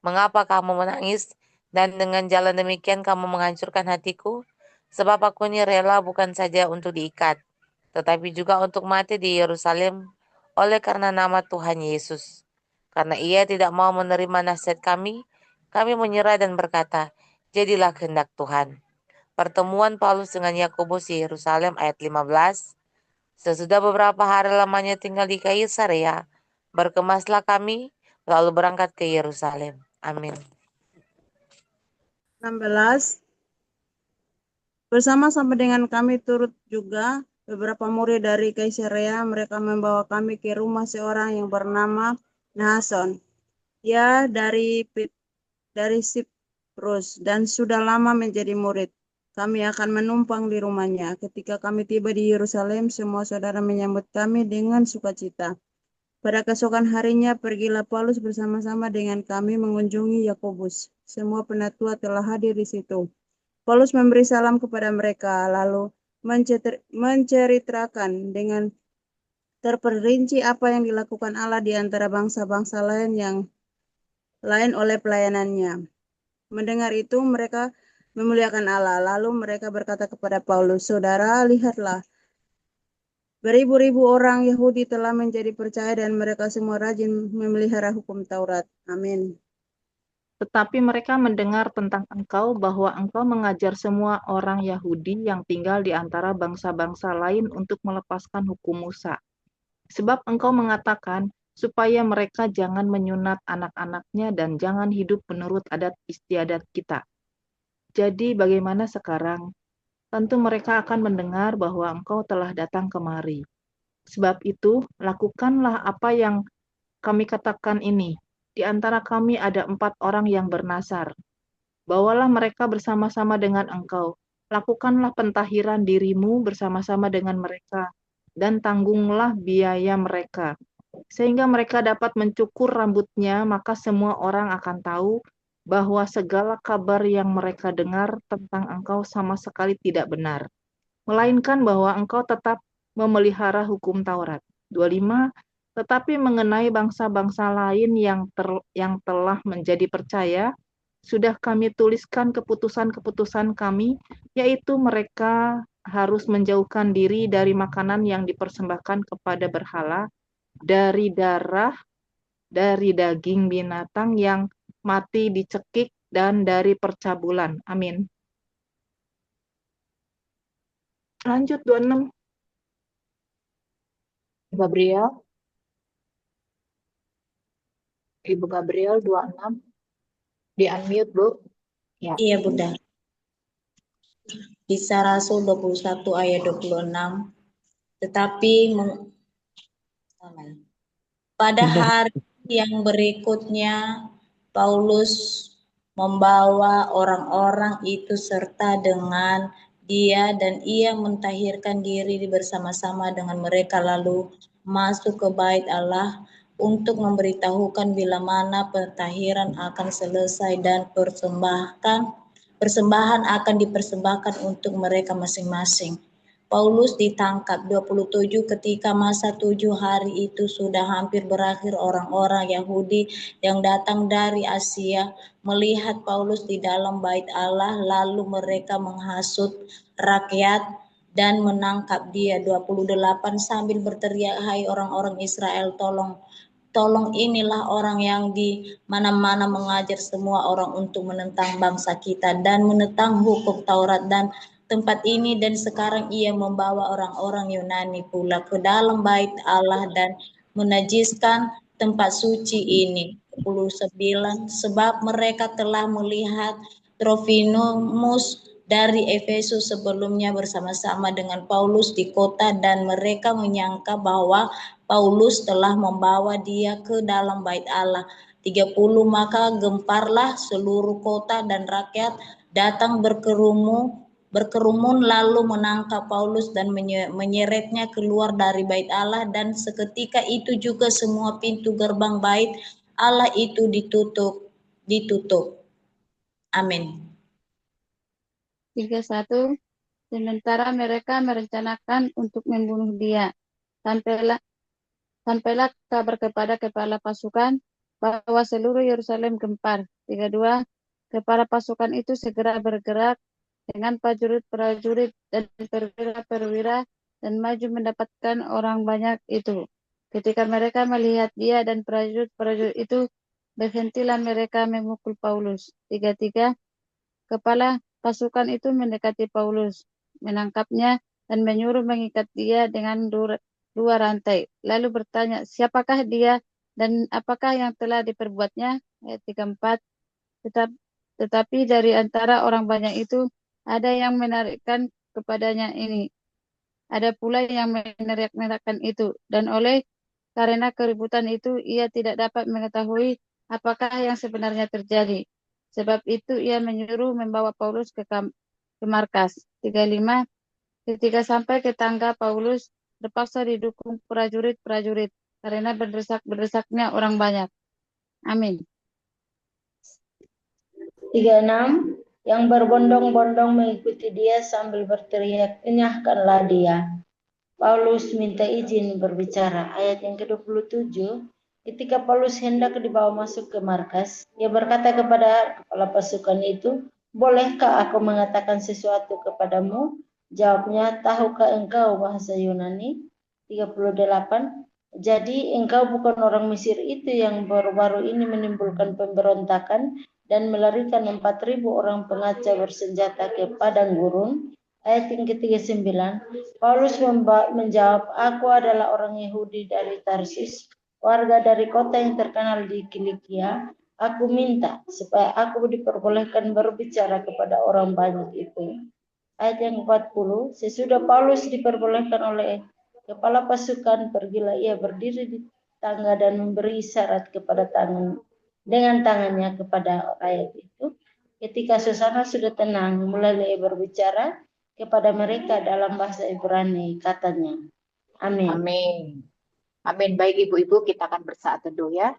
mengapa kamu menangis dan dengan jalan demikian kamu menghancurkan hatiku? Sebab aku ini rela bukan saja untuk diikat, tetapi juga untuk mati di Yerusalem oleh karena nama Tuhan Yesus. Karena ia tidak mau menerima nasihat kami menyerah dan berkata, jadilah kehendak Tuhan. Pertemuan Paulus dengan Yakobus di Yerusalem ayat 15. Sesudah beberapa hari lamanya tinggal di Kaisarea, berkemaslah kami, lalu berangkat ke Yerusalem. Amin. 16. Bersama-sama dengan kami turut juga beberapa murid dari Kaisarea. Mereka membawa kami ke rumah seorang yang bernama Nahason. Ia dari Siprus dan sudah lama menjadi murid. kami akan menumpang di rumahnya. Ketika kami tiba di Yerusalem, semua saudara menyambut kami dengan sukacita. Pada keesokan harinya, pergilah Paulus bersama-sama dengan kami mengunjungi Yakobus. Semua penatua telah hadir di situ. Paulus memberi salam kepada mereka, lalu menceritakan dengan terperinci apa yang dilakukan Allah di antara bangsa-bangsa lain oleh pelayanannya. Mendengar itu, mereka memuliakan Allah. Lalu mereka berkata kepada Paulus, "Saudara, lihatlah, beribu-ribu orang Yahudi telah menjadi percaya dan mereka semua rajin memelihara hukum Taurat." Amin. Tetapi mereka mendengar tentang engkau bahwa engkau mengajar semua orang Yahudi yang tinggal di antara bangsa-bangsa lain untuk melepaskan hukum Musa. Sebab engkau mengatakan supaya mereka jangan menyunat anak-anaknya dan jangan hidup menurut adat istiadat kita. Jadi bagaimana sekarang? Tentu mereka akan mendengar bahwa engkau telah datang kemari. Sebab itu, lakukanlah apa yang kami katakan ini. Di antara kami ada 4 orang yang bernasar. Bawalah mereka bersama-sama dengan engkau. Lakukanlah pentahiran dirimu bersama-sama dengan mereka, dan tanggunglah biaya mereka. Sehingga mereka dapat mencukur rambutnya, maka semua orang akan tahu bahwa segala kabar yang mereka dengar tentang engkau sama sekali tidak benar, melainkan bahwa engkau tetap memelihara hukum Taurat. 25. Tetapi mengenai bangsa-bangsa lain yang telah menjadi percaya, sudah kami tuliskan keputusan-keputusan kami, yaitu mereka harus menjauhkan diri dari makanan yang dipersembahkan kepada berhala, dari darah, dari daging binatang yang mati dicekik, dan dari percabulan. Amin. Lanjut 26. Gabriel. Ibu Gabriel 26. Di-unmute, Bu. Ya. Iya, Bunda. Kisah Rasul 21 ayat 26. Tetapi pada hari yang berikutnya, Paulus membawa orang-orang itu serta dengan dia, dan ia mentahirkan diri bersama-sama dengan mereka, lalu masuk ke bait Allah untuk memberitahukan bila mana pentahiran akan selesai dan persembahan akan dipersembahkan untuk mereka masing-masing. Paulus ditangkap 27. Ketika masa 7 hari itu sudah hampir berakhir, orang-orang Yahudi yang datang dari Asia melihat Paulus di dalam bait Allah, lalu mereka menghasut rakyat dan menangkap dia. 28. Sambil berteriak, "Hai orang-orang Israel, tolong, inilah orang yang di mana-mana mengajar semua orang untuk menentang bangsa kita dan menentang hukum Taurat dan tempat ini, dan sekarang ia membawa orang-orang Yunani pula ke dalam bait Allah dan menajiskan tempat suci ini." 29. Sebab mereka telah melihat Trofimus dari Efesus sebelumnya bersama-sama dengan Paulus di kota, dan mereka menyangka bahwa Paulus telah membawa dia ke dalam bait Allah. 30. Maka gemparlah seluruh kota dan rakyat datang berkerumun lalu menangkap Paulus dan menyeretnya keluar dari bait Allah, dan seketika itu juga semua pintu gerbang bait Allah itu ditutup. Amin. 31. Sementara mereka merencanakan untuk membunuh dia, sampailah kabar kepada kepala pasukan bahwa seluruh Yerusalem gempar. 32. Kepala pasukan itu segera bergerak dengan prajurit-prajurit dan perwira-perwira dan maju mendapatkan orang banyak itu. Ketika mereka melihat dia dan prajurit-prajurit itu, berhentilah mereka memukul Paulus. 33. Kepala pasukan itu mendekati Paulus, menangkapnya dan menyuruh mengikat dia dengan dua rantai. Lalu bertanya, siapakah dia dan apakah yang telah diperbuatnya? Ayat 34. Tetapi dari antara orang banyak itu ada yang menarikkan kepadanya ini, ada pula yang meneriak-neriakkan itu, dan karena keributan itu ia tidak dapat mengetahui apakah yang sebenarnya terjadi. Sebab itu ia menyuruh membawa Paulus ke markas. 35. Ketika sampai ke tangga, Paulus terpaksa didukung prajurit-prajurit karena berdesak-berdesaknya orang banyak. Amin. 36. Yang berbondong-bondong mengikuti dia sambil berteriak, "Enyahkanlah dia." Paulus minta izin berbicara. Ayat yang ke-27. Ketika Paulus hendak dibawa masuk ke markas, ia berkata kepada kepala pasukan itu, "Bolehkah aku mengatakan sesuatu kepadamu?" Jawabnya, "Tahukah engkau bahasa Yunani?" 38. Jadi engkau bukan orang Mesir itu yang baru-baru ini menimbulkan pemberontakan dan melarikan 4.000 orang pengaca bersenjata ke padang gurun. Ayat yang ke-39, Paulus menjawab, "Aku adalah orang Yahudi dari Tarsus, warga dari kota yang terkenal di Kilikia. Aku minta supaya aku diperbolehkan berbicara kepada orang banyak itu." Ayat yang 40, sesudah Paulus diperbolehkan oleh kepala pasukan, pergilah ia berdiri di tangga dan memberi isyarat dengan tangannya kepada rakyat itu. Ketika suasana sudah tenang, mulai ia berbicara kepada mereka dalam bahasa Ibrani, katanya. Amin. Amin. Amin. Baik Ibu-Ibu, kita akan bersaat teduh ya.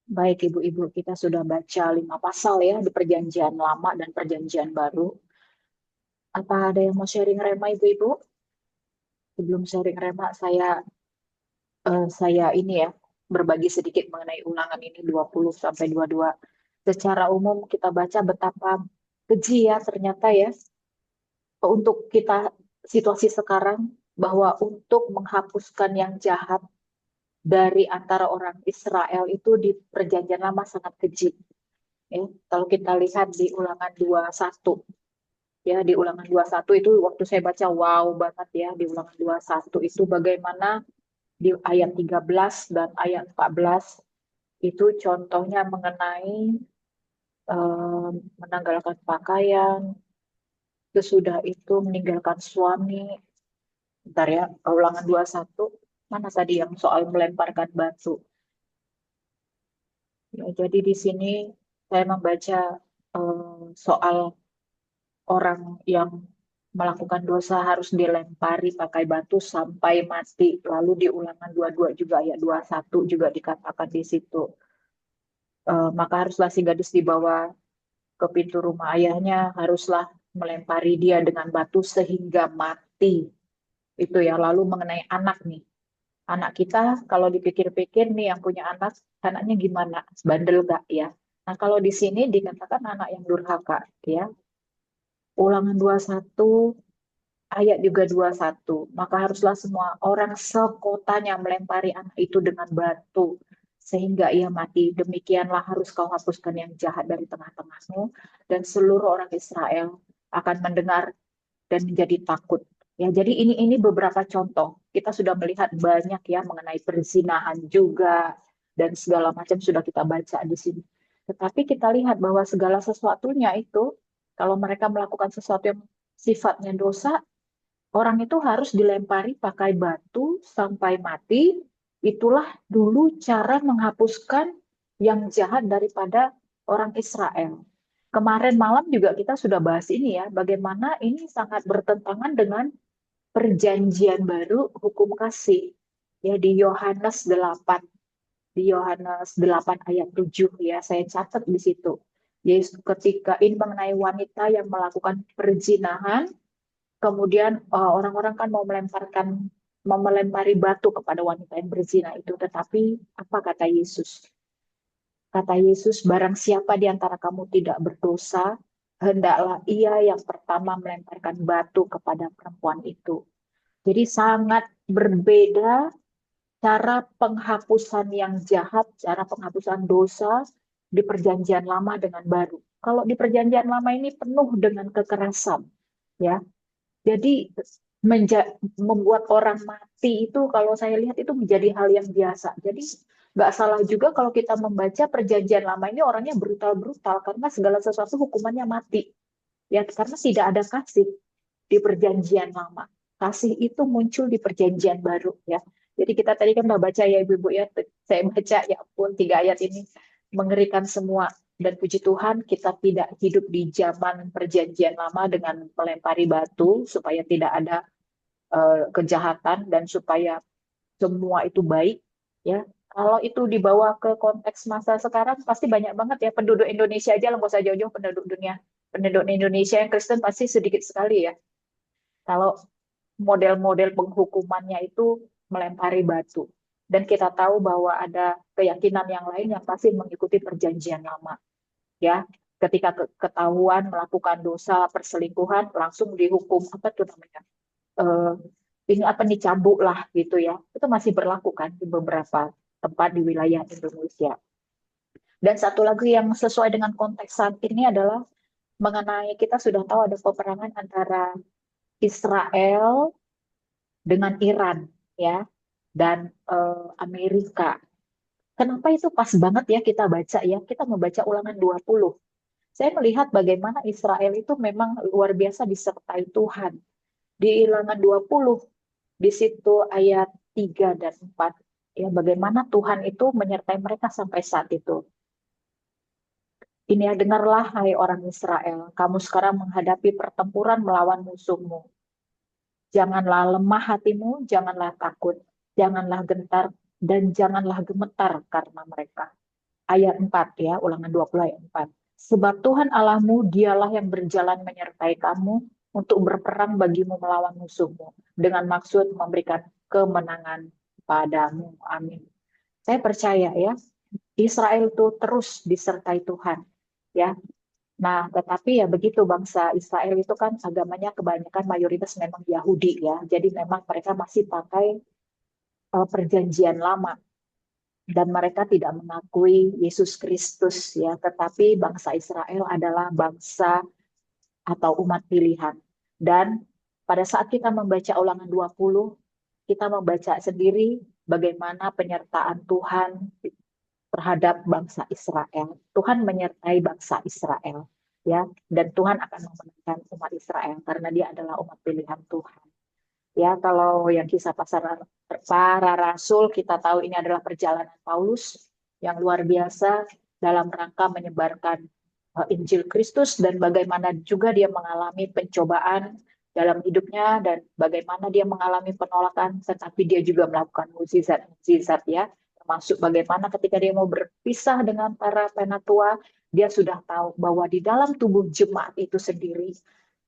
Baik Ibu-Ibu, kita sudah baca 5 pasal ya di Perjanjian Lama dan Perjanjian Baru. Apa ada yang mau sharing rema Ibu-Ibu? Sebelum sharing rema, saya ini ya berbagi sedikit mengenai ulangan ini 20 sampai 22. Secara umum kita baca betapa keji ya ternyata ya untuk kita situasi sekarang, bahwa untuk menghapuskan yang jahat dari antara orang Israel itu di Perjanjian Lama sangat keji. Ya, kalau kita lihat di Ulangan 21, ya di Ulangan 21 itu waktu saya baca wow banget ya, di Ulangan 21 itu bagaimana di ayat 13 dan ayat 14 itu contohnya mengenai menanggalkan pakaian, sesudah itu meninggalkan suami. Bentar ya, Ulangan 21, mana tadi yang soal melemparkan batu. Ya, jadi di sini saya membaca soal orang yang melakukan dosa harus dilempari pakai batu sampai mati. Lalu di Ulangan 22 juga ayat 21 juga dikatakan di situ. Maka haruslah si gadis dibawa ke pintu rumah ayahnya, haruslah melempari dia dengan batu sehingga mati. Itu ya. Lalu mengenai anak nih. Anak kita kalau dipikir-pikir nih yang punya anak, anaknya gimana? Bandel gak ya? Nah kalau di sini dikatakan anak yang durhaka ya. Ulangan 21 ayat juga 21. Maka haruslah semua orang sekotanya melempari anak itu dengan batu sehingga ia mati. Demikianlah harus kau hapuskan yang jahat dari tengah-tengahmu, dan seluruh orang Israel akan mendengar dan menjadi takut. Ya, jadi ini beberapa contoh. Kita sudah melihat banyak ya mengenai perzinahan juga dan segala macam sudah kita baca di sini. Tetapi kita lihat bahwa segala sesuatunya itu, kalau mereka melakukan sesuatu yang sifatnya dosa, orang itu harus dilempari pakai batu sampai mati. Itulah dulu cara menghapuskan yang jahat daripada orang Israel. Kemarin malam juga kita sudah bahas ini ya, bagaimana ini sangat bertentangan dengan perjanjian baru hukum kasih. Ya di Yohanes 8. Di Yohanes 8 ayat 7 ya, saya catat di situ. Yesus ketika ini mengenai wanita yang melakukan perzinahan, kemudian orang-orang kan mau melempari batu kepada wanita yang berzina itu, tetapi apa kata Yesus? Kata Yesus, barang siapa di antara kamu tidak berdosa, hendaklah ia yang pertama melemparkan batu kepada perempuan itu. Jadi sangat berbeda cara penghapusan yang jahat, cara penghapusan dosa di Perjanjian Lama dengan Baru. Kalau di Perjanjian Lama ini penuh dengan kekerasan, ya. Jadi membuat orang mati itu kalau saya lihat itu menjadi hal yang biasa. Jadi nggak salah juga kalau kita membaca Perjanjian Lama ini orangnya brutal-brutal karena segala sesuatu hukumannya mati. Ya, karena tidak ada kasih di Perjanjian Lama. Kasih itu muncul di Perjanjian Baru ya. Jadi kita tadi kan udah baca ya Ibu-ibu ya, saya baca ya ampun 3 ayat ini mengerikan semua. Dan puji Tuhan kita tidak hidup di zaman Perjanjian Lama dengan melempari batu supaya tidak ada kejahatan dan supaya semua itu baik ya. Kalau itu dibawa ke konteks masa sekarang pasti banyak banget ya, penduduk Indonesia aja lah, nggak usah jauh-jauh penduduk dunia. Penduduk Indonesia yang Kristen pasti sedikit sekali ya. Kalau model-model penghukumannya itu melempari batu. Dan kita tahu bahwa ada keyakinan yang lain yang pasti mengikuti Perjanjian Lama. Ya, ketika ketahuan melakukan dosa perselingkuhan langsung dihukum apa tuh namanya? Ini apa nih, cambuk lah gitu ya. Itu masih berlaku kan di beberapa tempat di wilayah Indonesia. Dan satu lagi yang sesuai dengan konteks saat ini adalah mengenai kita sudah tahu ada peperangan antara Israel dengan Iran ya dan Amerika. Kenapa itu pas banget ya kita baca ya? Kita membaca Ulangan 20. Saya melihat bagaimana Israel itu memang luar biasa disertai Tuhan. Di Ulangan 20 di situ ayat 3 dan 4 ya, bagaimana Tuhan itu menyertai mereka sampai saat itu. Ini ya, dengarlah hai orang Israel, kamu sekarang menghadapi pertempuran melawan musuhmu. Janganlah lemah hatimu, janganlah takut, janganlah gentar, dan janganlah gemetar karena mereka. Ayat 4 ya, Ulangan 20 ayat 4. Sebab Tuhan Allahmu dialah yang berjalan menyertai kamu untuk berperang bagimu melawan musuhmu, dengan maksud memberikan kemenangan padamu. Amin. Saya percaya ya, Israel itu terus disertai Tuhan. Ya, Nah, tetapi ya begitu bangsa Israel itu kan agamanya kebanyakan mayoritas memang Yahudi ya. Jadi memang mereka masih pakai perjanjian lama dan mereka tidak mengakui Yesus Kristus ya. Tetapi bangsa Israel adalah bangsa atau umat pilihan. Dan pada saat kita membaca Ulangan 20, kita membaca sendiri bagaimana penyertaan Tuhan terhadap bangsa Israel. Tuhan menyertai bangsa Israel, ya, dan Tuhan akan memenangkan umat Israel karena dia adalah umat pilihan Tuhan. Ya, kalau yang kisah para rasul, kita tahu ini adalah perjalanan Paulus yang luar biasa dalam rangka menyebarkan Injil Kristus dan bagaimana juga dia mengalami pencobaan dalam hidupnya dan bagaimana dia mengalami penolakan, tetapi dia juga melakukan mukjizat-mukjizat ya, termasuk bagaimana ketika dia mau berpisah dengan para penatua, dia sudah tahu bahwa di dalam tubuh jemaat itu sendiri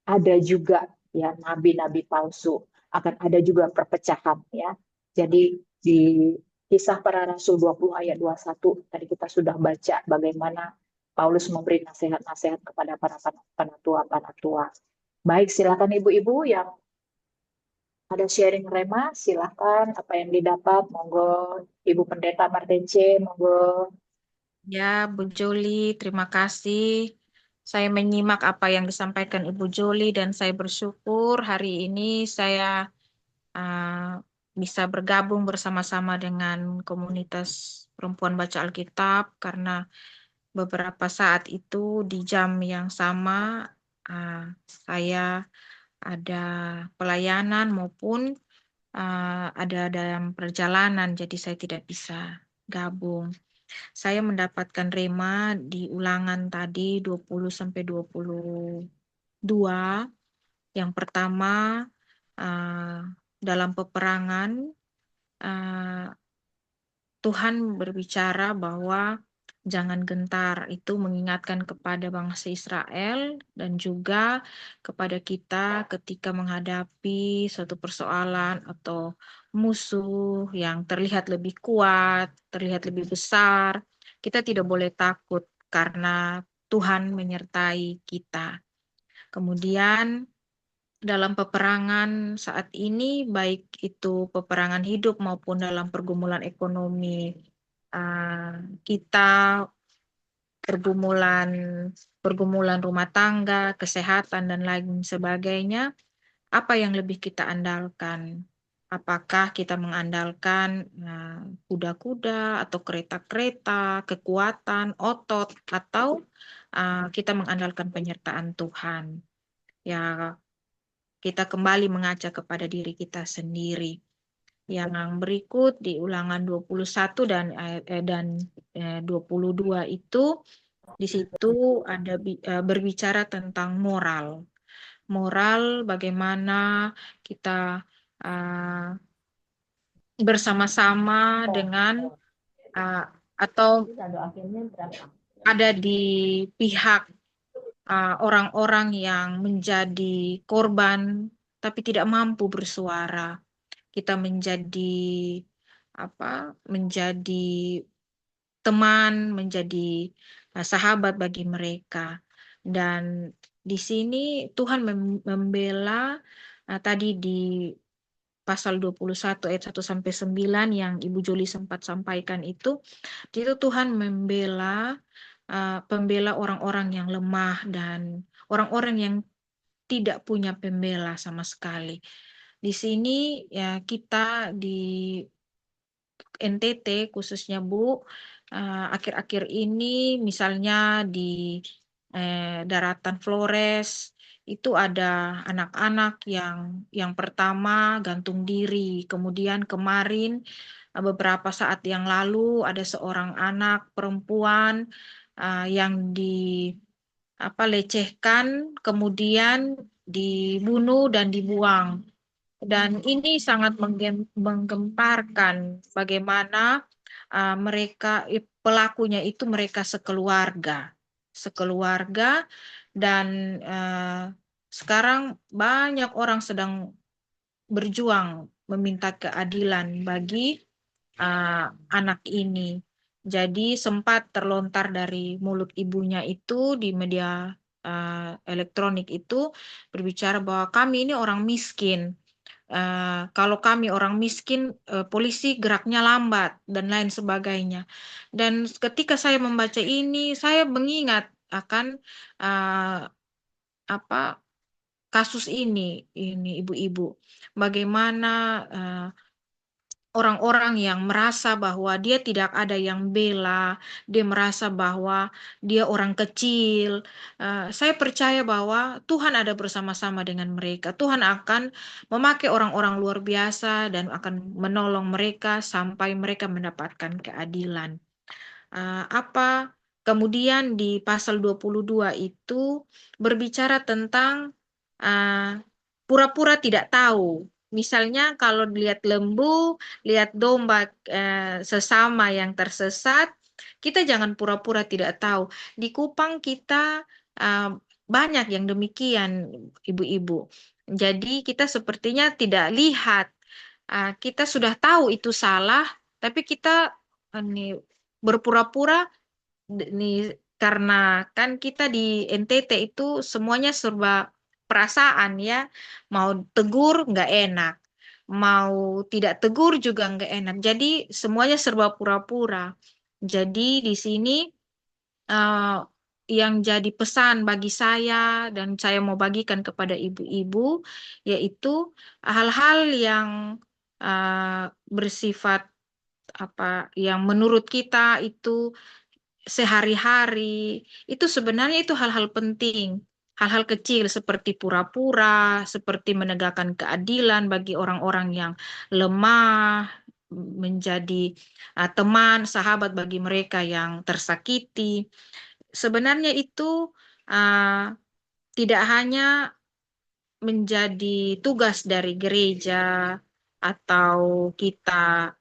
ada juga ya nabi-nabi palsu, akan ada juga perpecahan ya. Jadi di Kisah Para Rasul 20 ayat 21 tadi kita sudah baca bagaimana Paulus memberi nasihat-nasihat kepada para penatua-penatua. Baik, silakan ibu-ibu yang ada sharing rema, silakan apa yang didapat, monggo Ibu Pendeta Martence, monggo. Ya, Bu Joli, terima kasih. Saya menyimak apa yang disampaikan Ibu Joli dan saya bersyukur hari ini saya bisa bergabung bersama-sama dengan komunitas perempuan baca Alkitab karena beberapa saat itu di jam yang sama saya ada pelayanan maupun ada dalam perjalanan, jadi saya tidak bisa gabung. Saya mendapatkan rema di Ulangan tadi 20-22. Yang pertama, dalam peperangan Tuhan berbicara bahwa jangan gentar, itu mengingatkan kepada bangsa Israel dan juga kepada kita ketika menghadapi suatu persoalan atau musuh yang terlihat lebih kuat, terlihat lebih besar. Kita tidak boleh takut karena Tuhan menyertai kita. Kemudian dalam peperangan saat ini, baik itu peperangan hidup maupun dalam pergumulan ekonomi, kita pergumulan rumah tangga, kesehatan, dan lain sebagainya, apa yang lebih kita andalkan? Apakah kita mengandalkan kuda-kuda atau kereta-kereta, kekuatan, otot, atau kita mengandalkan penyertaan Tuhan? Ya, kita kembali mengaca kepada diri kita sendiri. Yang berikut di Ulangan 21 dan 22 itu di situ ada berbicara tentang moral. Moral bagaimana kita bersama-sama dengan atau ada di pihak orang-orang yang menjadi korban tapi tidak mampu bersuara. Kita menjadi teman, menjadi sahabat bagi mereka. Dan di sini Tuhan membela tadi di pasal 21 ayat 1 sampai 9 yang Ibu Joli sempat sampaikan itu Tuhan membela orang-orang yang lemah dan orang-orang yang tidak punya pembela sama sekali. Di sini ya kita di NTT khususnya Bu, akhir-akhir ini misalnya di daratan Flores itu ada anak-anak yang pertama gantung diri, kemudian kemarin beberapa saat yang lalu ada seorang anak perempuan yang lecehkan, kemudian dibunuh dan dibuang. Dan ini sangat menggemparkan bagaimana mereka pelakunya itu mereka sekeluarga dan sekarang banyak orang sedang berjuang meminta keadilan bagi anak ini. Jadi sempat terlontar dari mulut ibunya itu di media elektronik itu berbicara bahwa kami ini orang miskin. Kalau kami orang miskin, polisi geraknya lambat dan lain sebagainya. Dan ketika saya membaca ini, saya mengingat akan kasus ini ibu-ibu, bagaimana orang-orang yang merasa bahwa dia tidak ada yang bela, dia merasa bahwa dia orang kecil. Saya percaya bahwa Tuhan ada bersama-sama dengan mereka. Tuhan akan memakai orang-orang luar biasa dan akan menolong mereka sampai mereka mendapatkan keadilan. Kemudian di pasal 22 itu berbicara tentang pura-pura tidak tahu. Misalnya kalau lihat lembu, lihat domba sesama yang tersesat, kita jangan pura-pura tidak tahu. Di Kupang kita banyak yang demikian, ibu-ibu. Jadi kita sepertinya tidak lihat. Kita sudah tahu itu salah, tapi kita berpura-pura nih, karena kan kita di NTT itu semuanya serba perasaan ya. Mau tegur nggak enak, mau tidak tegur juga nggak enak. Jadi semuanya serba pura-pura. Jadi di sini yang jadi pesan bagi saya dan saya mau bagikan kepada ibu-ibu yaitu hal-hal yang bersifat yang menurut kita itu sehari-hari, itu sebenarnya itu hal-hal penting. Hal-hal kecil seperti pura-pura, seperti menegakkan keadilan bagi orang-orang yang lemah, menjadi teman, sahabat bagi mereka yang tersakiti. Sebenarnya itu tidak hanya menjadi tugas dari gereja atau kita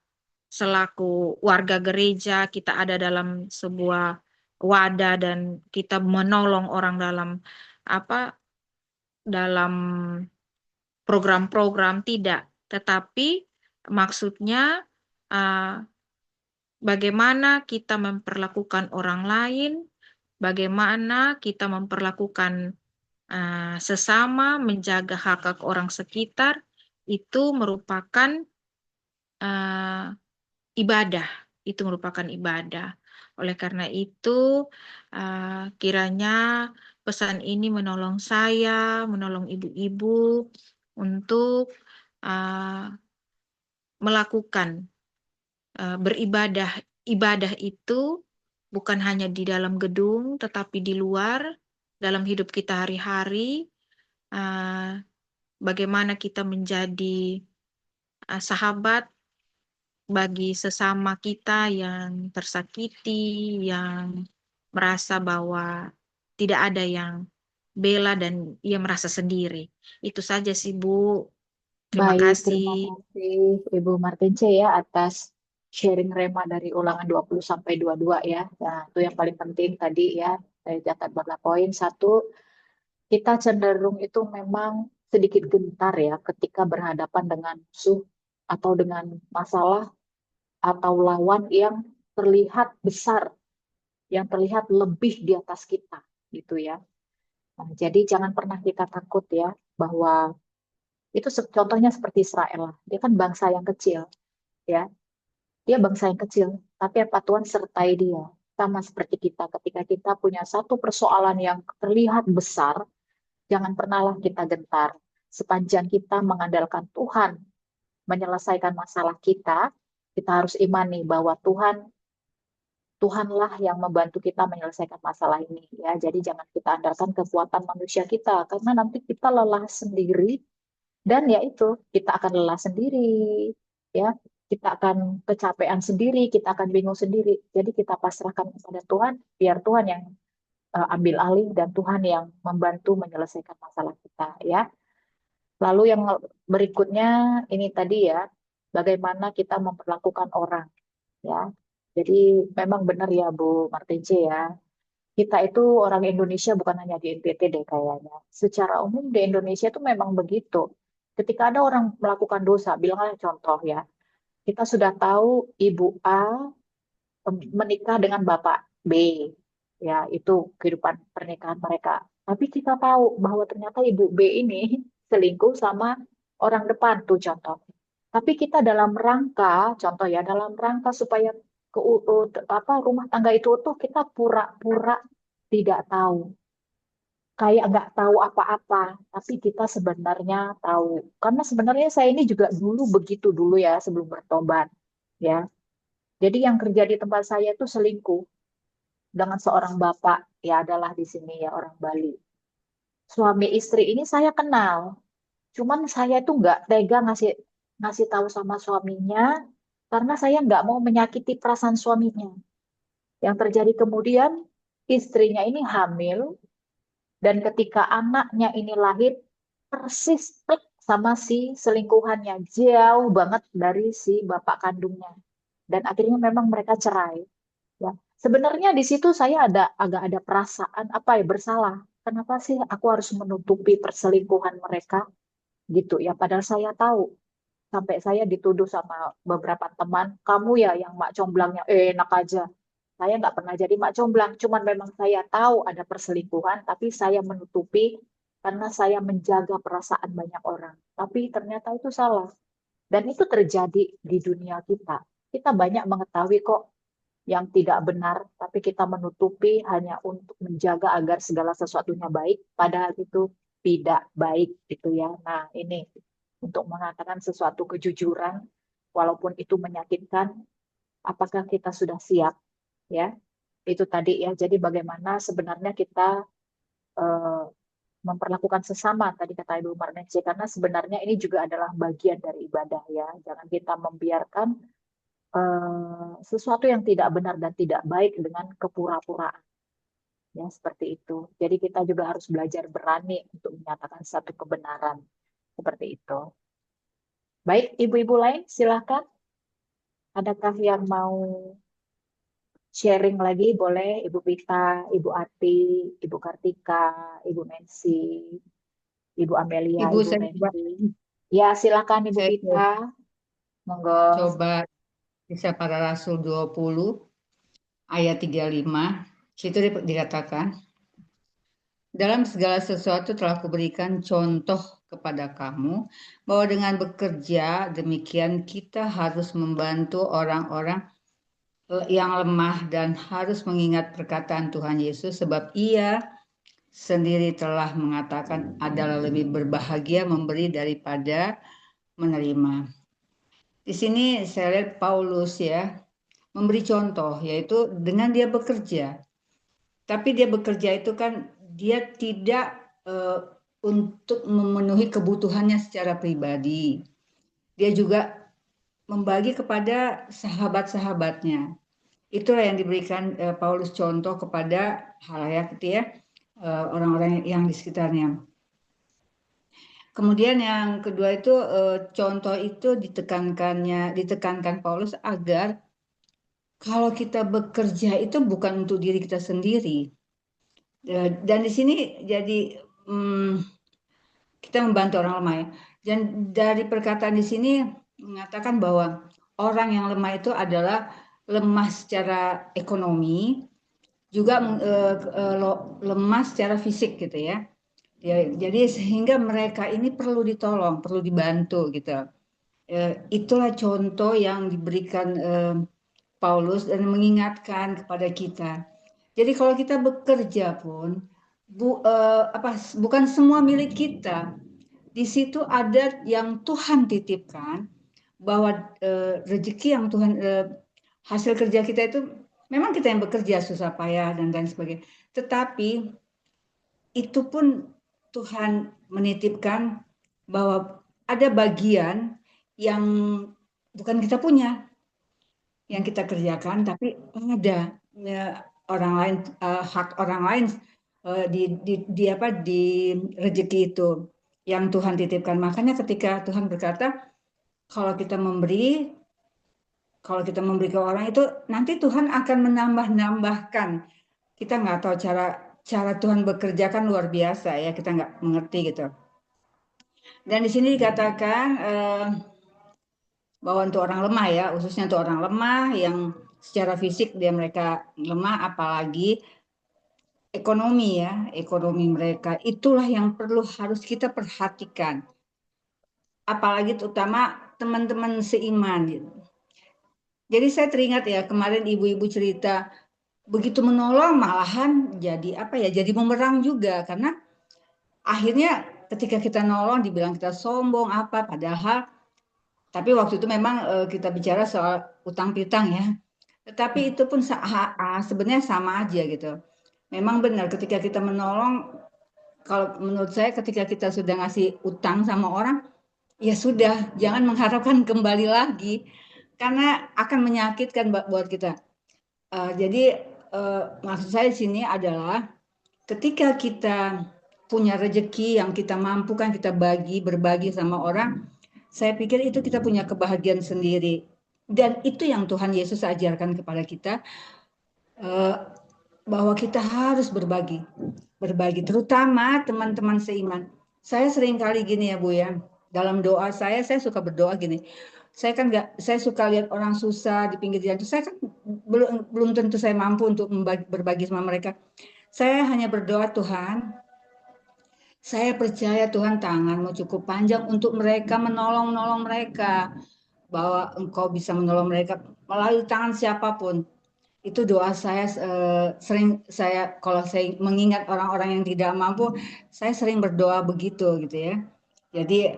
selaku warga gereja, kita ada dalam sebuah wadah dan kita menolong orang dalam program-program, tidak. Tetapi maksudnya bagaimana kita memperlakukan orang lain, bagaimana kita memperlakukan sesama, menjaga hak-hak orang sekitar, itu merupakan ibadah. Itu merupakan ibadah. Oleh karena itu, kiranya pesan ini menolong saya, menolong ibu-ibu untuk melakukan beribadah. Ibadah itu bukan hanya di dalam gedung, tetapi di luar, dalam hidup kita hari-hari. Bagaimana kita menjadi sahabat bagi sesama kita yang tersakiti, yang merasa bahwa tidak ada yang bela dan ia merasa sendiri. Itu saja sih, Bu. Terima Baik, terima kasih. kasih Ibu Martince ya atas sharing rema dari ulangan 20 sampai 22 ya. Nah, itu yang paling penting tadi ya. Saya catat beberapa poin. Satu, kita cenderung itu memang sedikit gentar ya ketika berhadapan dengan musuh atau dengan masalah atau lawan yang terlihat besar, yang terlihat lebih di atas kita, gitu ya. Nah, jadi jangan pernah kita takut ya, bahwa itu contohnya seperti Israel lah. Dia kan bangsa yang kecil, ya. Dia bangsa yang kecil, tapi apa Tuhan sertai dia. Sama seperti kita, ketika kita punya satu persoalan yang terlihat besar, jangan pernahlah kita gentar. Sepanjang kita mengandalkan Tuhan menyelesaikan masalah kita harus imani bahwa Tuhanlah yang membantu kita menyelesaikan masalah ini ya. Jadi jangan kita andalkan kekuatan manusia kita karena nanti kita lelah sendiri dan ya itu kita akan lelah sendiri ya. Kita akan kecapean sendiri, kita akan bingung sendiri. Jadi kita pasrahkan kepada Tuhan, biar Tuhan yang ambil alih dan Tuhan yang membantu menyelesaikan masalah kita ya. Lalu yang berikutnya ini tadi ya, bagaimana kita memperlakukan orang ya. Jadi memang benar ya Bu Martince ya. Kita itu orang Indonesia bukan hanya di NTT deh kayaknya. Secara umum di Indonesia itu memang begitu. Ketika ada orang melakukan dosa, bilanglah contoh ya. Kita sudah tahu Ibu A menikah dengan Bapak B. Ya, itu kehidupan pernikahan mereka. Tapi kita tahu bahwa ternyata Ibu B ini selingkuh sama orang depan tuh contoh. Tapi kita dalam rangka, contoh ya, dalam rangka supaya rumah tangga itu utuh, kita pura-pura tidak tahu. Kayak nggak tahu apa-apa, tapi kita sebenarnya tahu. Karena sebenarnya saya ini juga dulu begitu dulu ya, sebelum bertobat. Ya, jadi yang kerja di tempat saya itu selingkuh dengan seorang bapak, ya adalah di sini ya orang Bali. Suami istri ini saya kenal, cuman saya tuh nggak tega ngasih ngasih tahu sama suaminya karena saya nggak mau menyakiti perasaan suaminya. Yang terjadi kemudian istrinya ini hamil dan ketika anaknya ini lahir persis plek sama si selingkuhannya jauh banget dari si bapak kandungnya dan akhirnya memang mereka cerai. Ya, sebenarnya di situ saya agak ada perasaan apa ya bersalah. Kenapa sih aku harus menutupi perselingkuhan mereka gitu ya? Padahal saya tahu sampai saya dituduh sama beberapa teman, kamu ya yang mak comblangnya enak aja. Saya nggak pernah jadi mak comblang, cuman memang saya tahu ada perselingkuhan, tapi saya menutupi karena saya menjaga perasaan banyak orang. Tapi ternyata itu salah. Dan itu terjadi di dunia kita. Kita banyak mengetahui kok yang tidak benar, tapi kita menutupi hanya untuk menjaga agar segala sesuatunya baik, padahal itu tidak baik gitu ya. Nah, ini untuk mengatakan sesuatu kejujuran, walaupun itu menyakitkan, apakah kita sudah siap ya? Itu tadi ya. Jadi bagaimana sebenarnya kita eh, memperlakukan sesama tadi kata Ibu Marnece, karena sebenarnya ini juga adalah bagian dari ibadah ya. Jangan kita membiarkan sesuatu yang tidak benar dan tidak baik dengan kepura-puraan. Ya, seperti itu. Jadi kita juga harus belajar berani untuk menyatakan satu kebenaran. Seperti itu. Baik, ibu-ibu lain silakan. Adakah yang mau sharing lagi? Boleh Ibu Pita, Ibu Ati, Ibu Kartika, Ibu Nancy, Ibu Amelia, Ibu, Ibu saya Nancy. Ya, silakan Ibu saya Pita. Monggo. coba Kisah Para Rasul 20 ayat 35. Situ dikatakan, dalam segala sesuatu telah kuberikan contoh kepada kamu bahwa dengan bekerja demikian kita harus membantu orang-orang yang lemah dan harus mengingat perkataan Tuhan Yesus sebab Ia sendiri telah mengatakan adalah lebih berbahagia memberi daripada menerima. Di sini saya lihat Paulus ya memberi contoh yaitu dengan dia bekerja. Tapi dia bekerja itu kan dia tidak untuk memenuhi kebutuhannya secara pribadi. Dia juga membagi kepada sahabat-sahabatnya. Itulah yang diberikan Paulus contoh kepada halayak itu ya, orang-orang yang di sekitarnya. Kemudian yang kedua itu contoh itu ditekankan Paulus agar kalau kita bekerja itu bukan untuk diri kita sendiri. Dan di sini jadi kita membantu orang lemah ya. Dan dari perkataan di sini mengatakan bahwa orang yang lemah itu adalah lemah secara ekonomi, juga lemah secara fisik gitu ya. Jadi sehingga mereka ini perlu ditolong, perlu dibantu gitu. Itulah contoh yang diberikan Paulus dan mengingatkan kepada kita. Jadi kalau kita bekerja pun bukan semua milik kita. Di situ ada yang Tuhan titipkan bahwa rezeki yang Tuhan hasil kerja kita itu memang kita yang bekerja susah payah dan lain sebagainya. Tetapi itu pun Tuhan menitipkan bahwa ada bagian yang bukan kita punya, yang kita kerjakan, tapi ada orang lain, hak orang lain di rezeki itu yang Tuhan titipkan. Makanya ketika Tuhan berkata, kalau kita memberi ke orang itu, nanti Tuhan akan menambahkan. Kita nggak tahu cara Tuhan bekerja kan luar biasa ya, kita nggak mengerti gitu. Dan di sini dikatakan bahwa untuk orang lemah ya, khususnya untuk orang lemah yang secara fisik mereka lemah, apalagi ekonomi ya, ekonomi mereka. Itulah yang harus kita perhatikan. Apalagi terutama teman-teman seiman gitu. Jadi saya teringat ya kemarin ibu-ibu cerita begitu menolong malahan jadi apa ya? Jadi bumerang juga karena akhirnya ketika kita nolong dibilang kita sombong apa padahal tapi waktu itu memang kita bicara soal utang piutang ya. Tetapi itu pun sebenarnya sama aja gitu. Memang benar ketika kita menolong, kalau menurut saya ketika kita sudah ngasih utang sama orang, ya sudah, jangan mengharapkan kembali lagi. Karena akan menyakitkan buat kita. Jadi maksud saya di sini adalah ketika kita punya rezeki yang kita mampu kan kita berbagi sama orang, saya pikir itu kita punya kebahagiaan sendiri. Dan itu yang Tuhan Yesus ajarkan kepada kita, bahwa kita harus berbagi, terutama teman-teman seiman. Saya sering kali gini ya Bu ya, dalam doa saya suka berdoa gini. Saya kan saya suka lihat orang susah di pinggir jalan. Saya kan belum tentu saya mampu untuk berbagi sama mereka. Saya hanya berdoa, Tuhan, saya percaya Tuhan tangan-Mu cukup panjang untuk mereka, menolong mereka. Bahwa Engkau bisa menolong mereka melalui tangan siapapun. Itu doa saya sering kalau saya mengingat orang-orang yang tidak mampu, saya sering berdoa begitu gitu ya. Jadi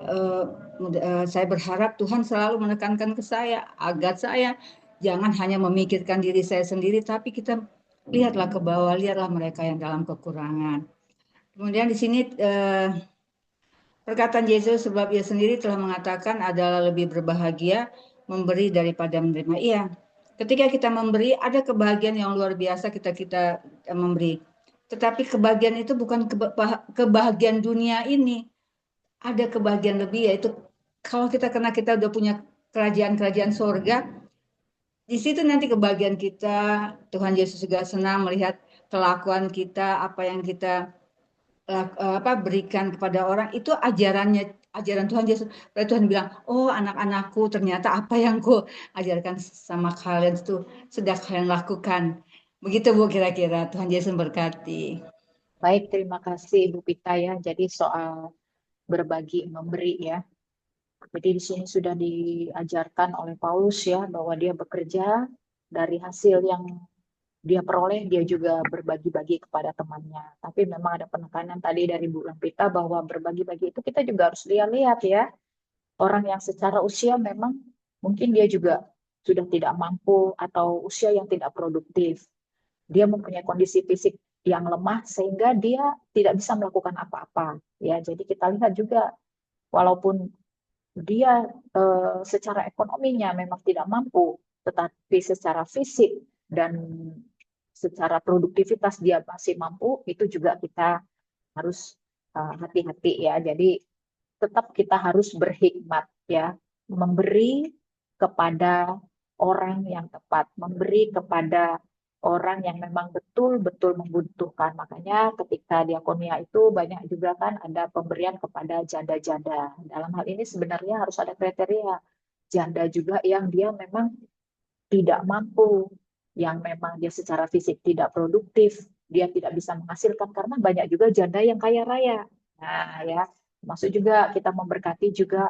saya berharap Tuhan selalu menekankan ke saya agar saya jangan hanya memikirkan diri saya sendiri, tapi kita lihatlah ke bawah, lihatlah mereka yang dalam kekurangan. Kemudian di sini perkataan Yesus sebab ia sendiri telah mengatakan adalah lebih berbahagia memberi daripada menerima. Iya, ketika kita memberi ada kebahagiaan yang luar biasa kita memberi. Tetapi kebahagiaan itu bukan kebahagiaan dunia ini. Ada kebahagiaan lebih yaitu kalau kita udah punya kerajaan surga, di situ nanti kebahagiaan kita. Tuhan Yesus juga senang melihat kelakuan kita, apa yang kita berikan kepada orang itu ajaran Tuhan Yesus. Lalu Tuhan bilang, oh anak-anakku ternyata apa yang ku ajarkan sama kalian itu sudah kalian lakukan. Begitu Bu kira-kira. Tuhan Yesus berkati. Baik, terima kasih Ibu Pita ya. Jadi soal berbagi memberi ya. Jadi di sini sudah diajarkan oleh Paulus ya bahwa dia bekerja dari hasil yang dia peroleh, dia juga berbagi-bagi kepada temannya. Tapi memang ada penekanan tadi dari Bu Lampita bahwa berbagi-bagi itu kita juga harus lihat-lihat ya. Orang yang secara usia memang mungkin dia juga sudah tidak mampu atau usia yang tidak produktif. Dia mempunyai kondisi fisik yang lemah sehingga dia tidak bisa melakukan apa-apa. Ya, jadi kita lihat juga walaupun dia secara ekonominya memang tidak mampu, tetapi secara fisik dan secara produktivitas dia masih mampu, itu juga kita harus hati-hati ya. Jadi tetap kita harus berhikmat ya, memberi kepada orang yang tepat, memberi kepada orang yang memang betul-betul membutuhkan. Makanya ketika diakonia itu banyak juga kan ada pemberian kepada janda-janda. Dalam hal ini sebenarnya harus ada kriteria. Janda juga yang dia memang tidak mampu, yang memang dia secara fisik tidak produktif, dia tidak bisa menghasilkan karena banyak juga janda yang kaya raya. Nah, ya, maksud juga kita memberkati juga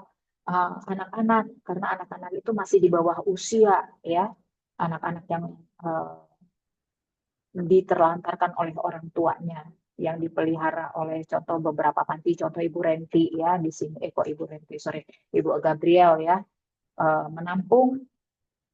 anak-anak karena anak-anak itu masih di bawah usia ya, anak-anak yang diterlantarkan oleh orang tuanya yang dipelihara oleh contoh beberapa panti, contoh Ibu Renti ya di sini, Ibu Renti, Ibu Gabriel ya, menampung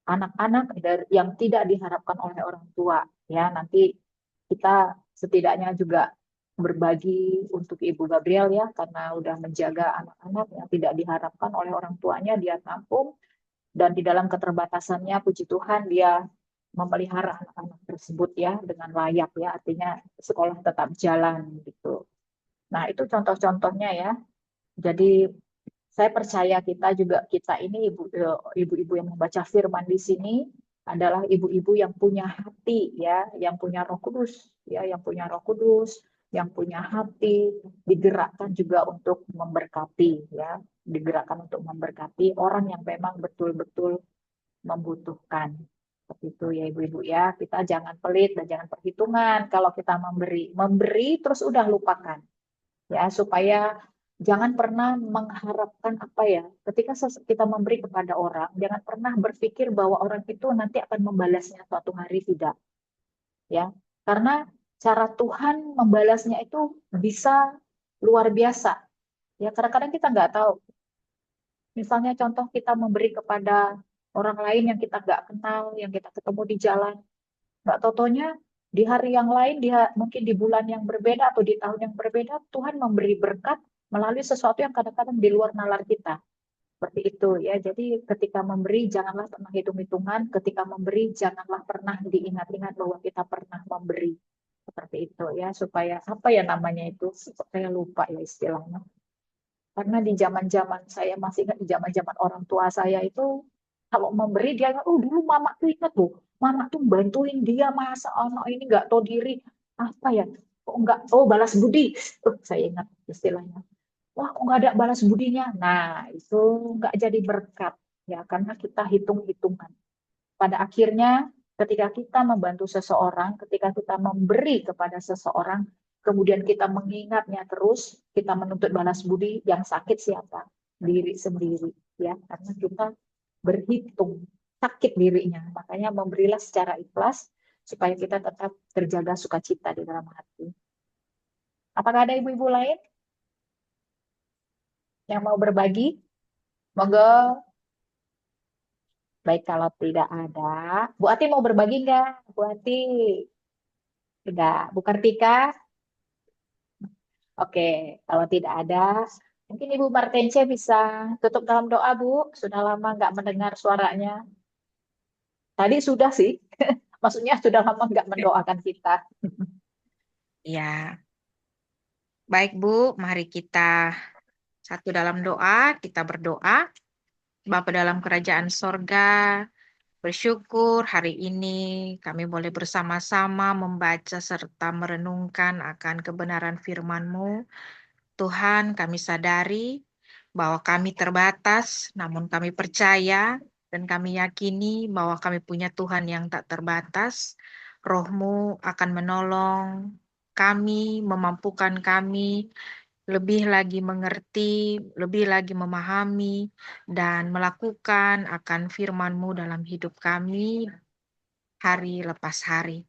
anak-anak yang tidak diharapkan oleh orang tua ya. Nanti kita setidaknya juga berbagi untuk Ibu Gabriel ya, karena udah menjaga anak-anak yang tidak diharapkan oleh orang tuanya, dia tampung dan di dalam keterbatasannya puji Tuhan dia memelihara anak-anak tersebut ya dengan layak ya, artinya sekolah tetap jalan gitu. Nah, itu contoh-contohnya ya. Jadi saya percaya kita ini ibu-ibu yang membaca firman di sini adalah ibu-ibu yang punya hati ya, yang punya Roh Kudus ya, yang punya Roh Kudus, yang punya hati, digerakkan juga untuk memberkati ya, digerakkan untuk memberkati orang yang memang betul-betul membutuhkan. Seperti itu ya ibu-ibu ya. Kita jangan pelit dan jangan perhitungan kalau kita memberi. Memberi terus udah lupakan. Ya, supaya jangan pernah mengharapkan apa ya. Ketika kita memberi kepada orang, jangan pernah berpikir bahwa orang itu nanti akan membalasnya suatu hari, tidak. Ya. Karena cara Tuhan membalasnya itu bisa luar biasa. Ya, kadang-kadang kita nggak tahu. Misalnya contoh kita memberi kepada orang lain yang kita nggak kenal, yang kita ketemu di jalan, nggak totonya di hari yang lain, mungkin di bulan yang berbeda atau di tahun yang berbeda, Tuhan memberi berkat melalui sesuatu yang kadang-kadang di luar nalar kita. Seperti itu ya. Jadi ketika memberi janganlah pernah hitung-hitungan, ketika memberi janganlah pernah diingat-ingat bahwa kita pernah memberi. Seperti itu ya, supaya apa ya namanya itu, saya lupa ya istilahnya. Karena di zaman-zaman saya masih ingat, di zaman-zaman orang tua saya itu kalau memberi dia, oh dulu mama tuh ingat loh, mama tuh bantuin dia masa anak ini nggak tahu diri, apa ya, kok nggak, oh balas budi, saya ingat istilahnya, wah kok nggak ada balas budinya, nah itu nggak jadi berkat ya karena kita hitung-hitungan. Pada akhirnya ketika kita membantu seseorang, ketika kita memberi kepada seseorang, kemudian kita mengingatnya terus, kita menuntut balas budi, yang sakit siapa? Diri sendiri, ya, karena kita berhitung sakit dirinya. Makanya memberilah secara ikhlas supaya kita tetap terjaga sukacita di dalam hati. Apakah ada ibu-ibu lain yang mau berbagi? Monggo. Baik, kalau tidak ada, Bu Ati mau berbagi nggak? Bu Ati, tidak. Bu Kartika? Oke, kalau tidak ada, mungkin Ibu Martence bisa tutup dalam doa, Bu. Sudah lama nggak mendengar suaranya. Tadi sudah sih, maksudnya sudah lama nggak mendoakan kita. Ya, baik Bu, mari kita satu dalam doa, kita berdoa. Bapa dalam kerajaan sorga, bersyukur hari ini kami boleh bersama-sama membaca serta merenungkan akan kebenaran firman-Mu. Tuhan, kami sadari bahwa kami terbatas, namun kami percaya dan kami yakini bahwa kami punya Tuhan yang tak terbatas. Roh-Mu akan menolong kami, memampukan kami lebih lagi mengerti, lebih lagi memahami, dan melakukan akan firman-Mu dalam hidup kami hari lepas hari.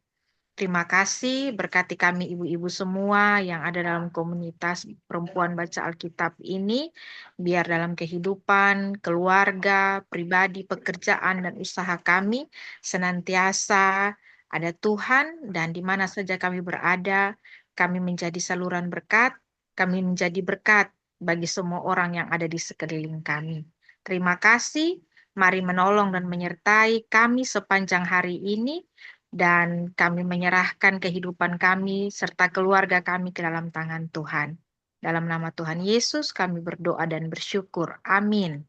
Terima kasih, berkati kami ibu-ibu semua yang ada dalam komunitas perempuan baca Alkitab ini, biar dalam kehidupan, keluarga, pribadi, pekerjaan, dan usaha kami senantiasa ada Tuhan, dan di mana saja kami berada, kami menjadi saluran berkat, kami menjadi berkat bagi semua orang yang ada di sekeliling kami. Terima kasih, mari menolong dan menyertai kami sepanjang hari ini, dan kami menyerahkan kehidupan kami serta keluarga kami ke dalam tangan Tuhan. Dalam nama Tuhan Yesus kami berdoa dan bersyukur. Amin.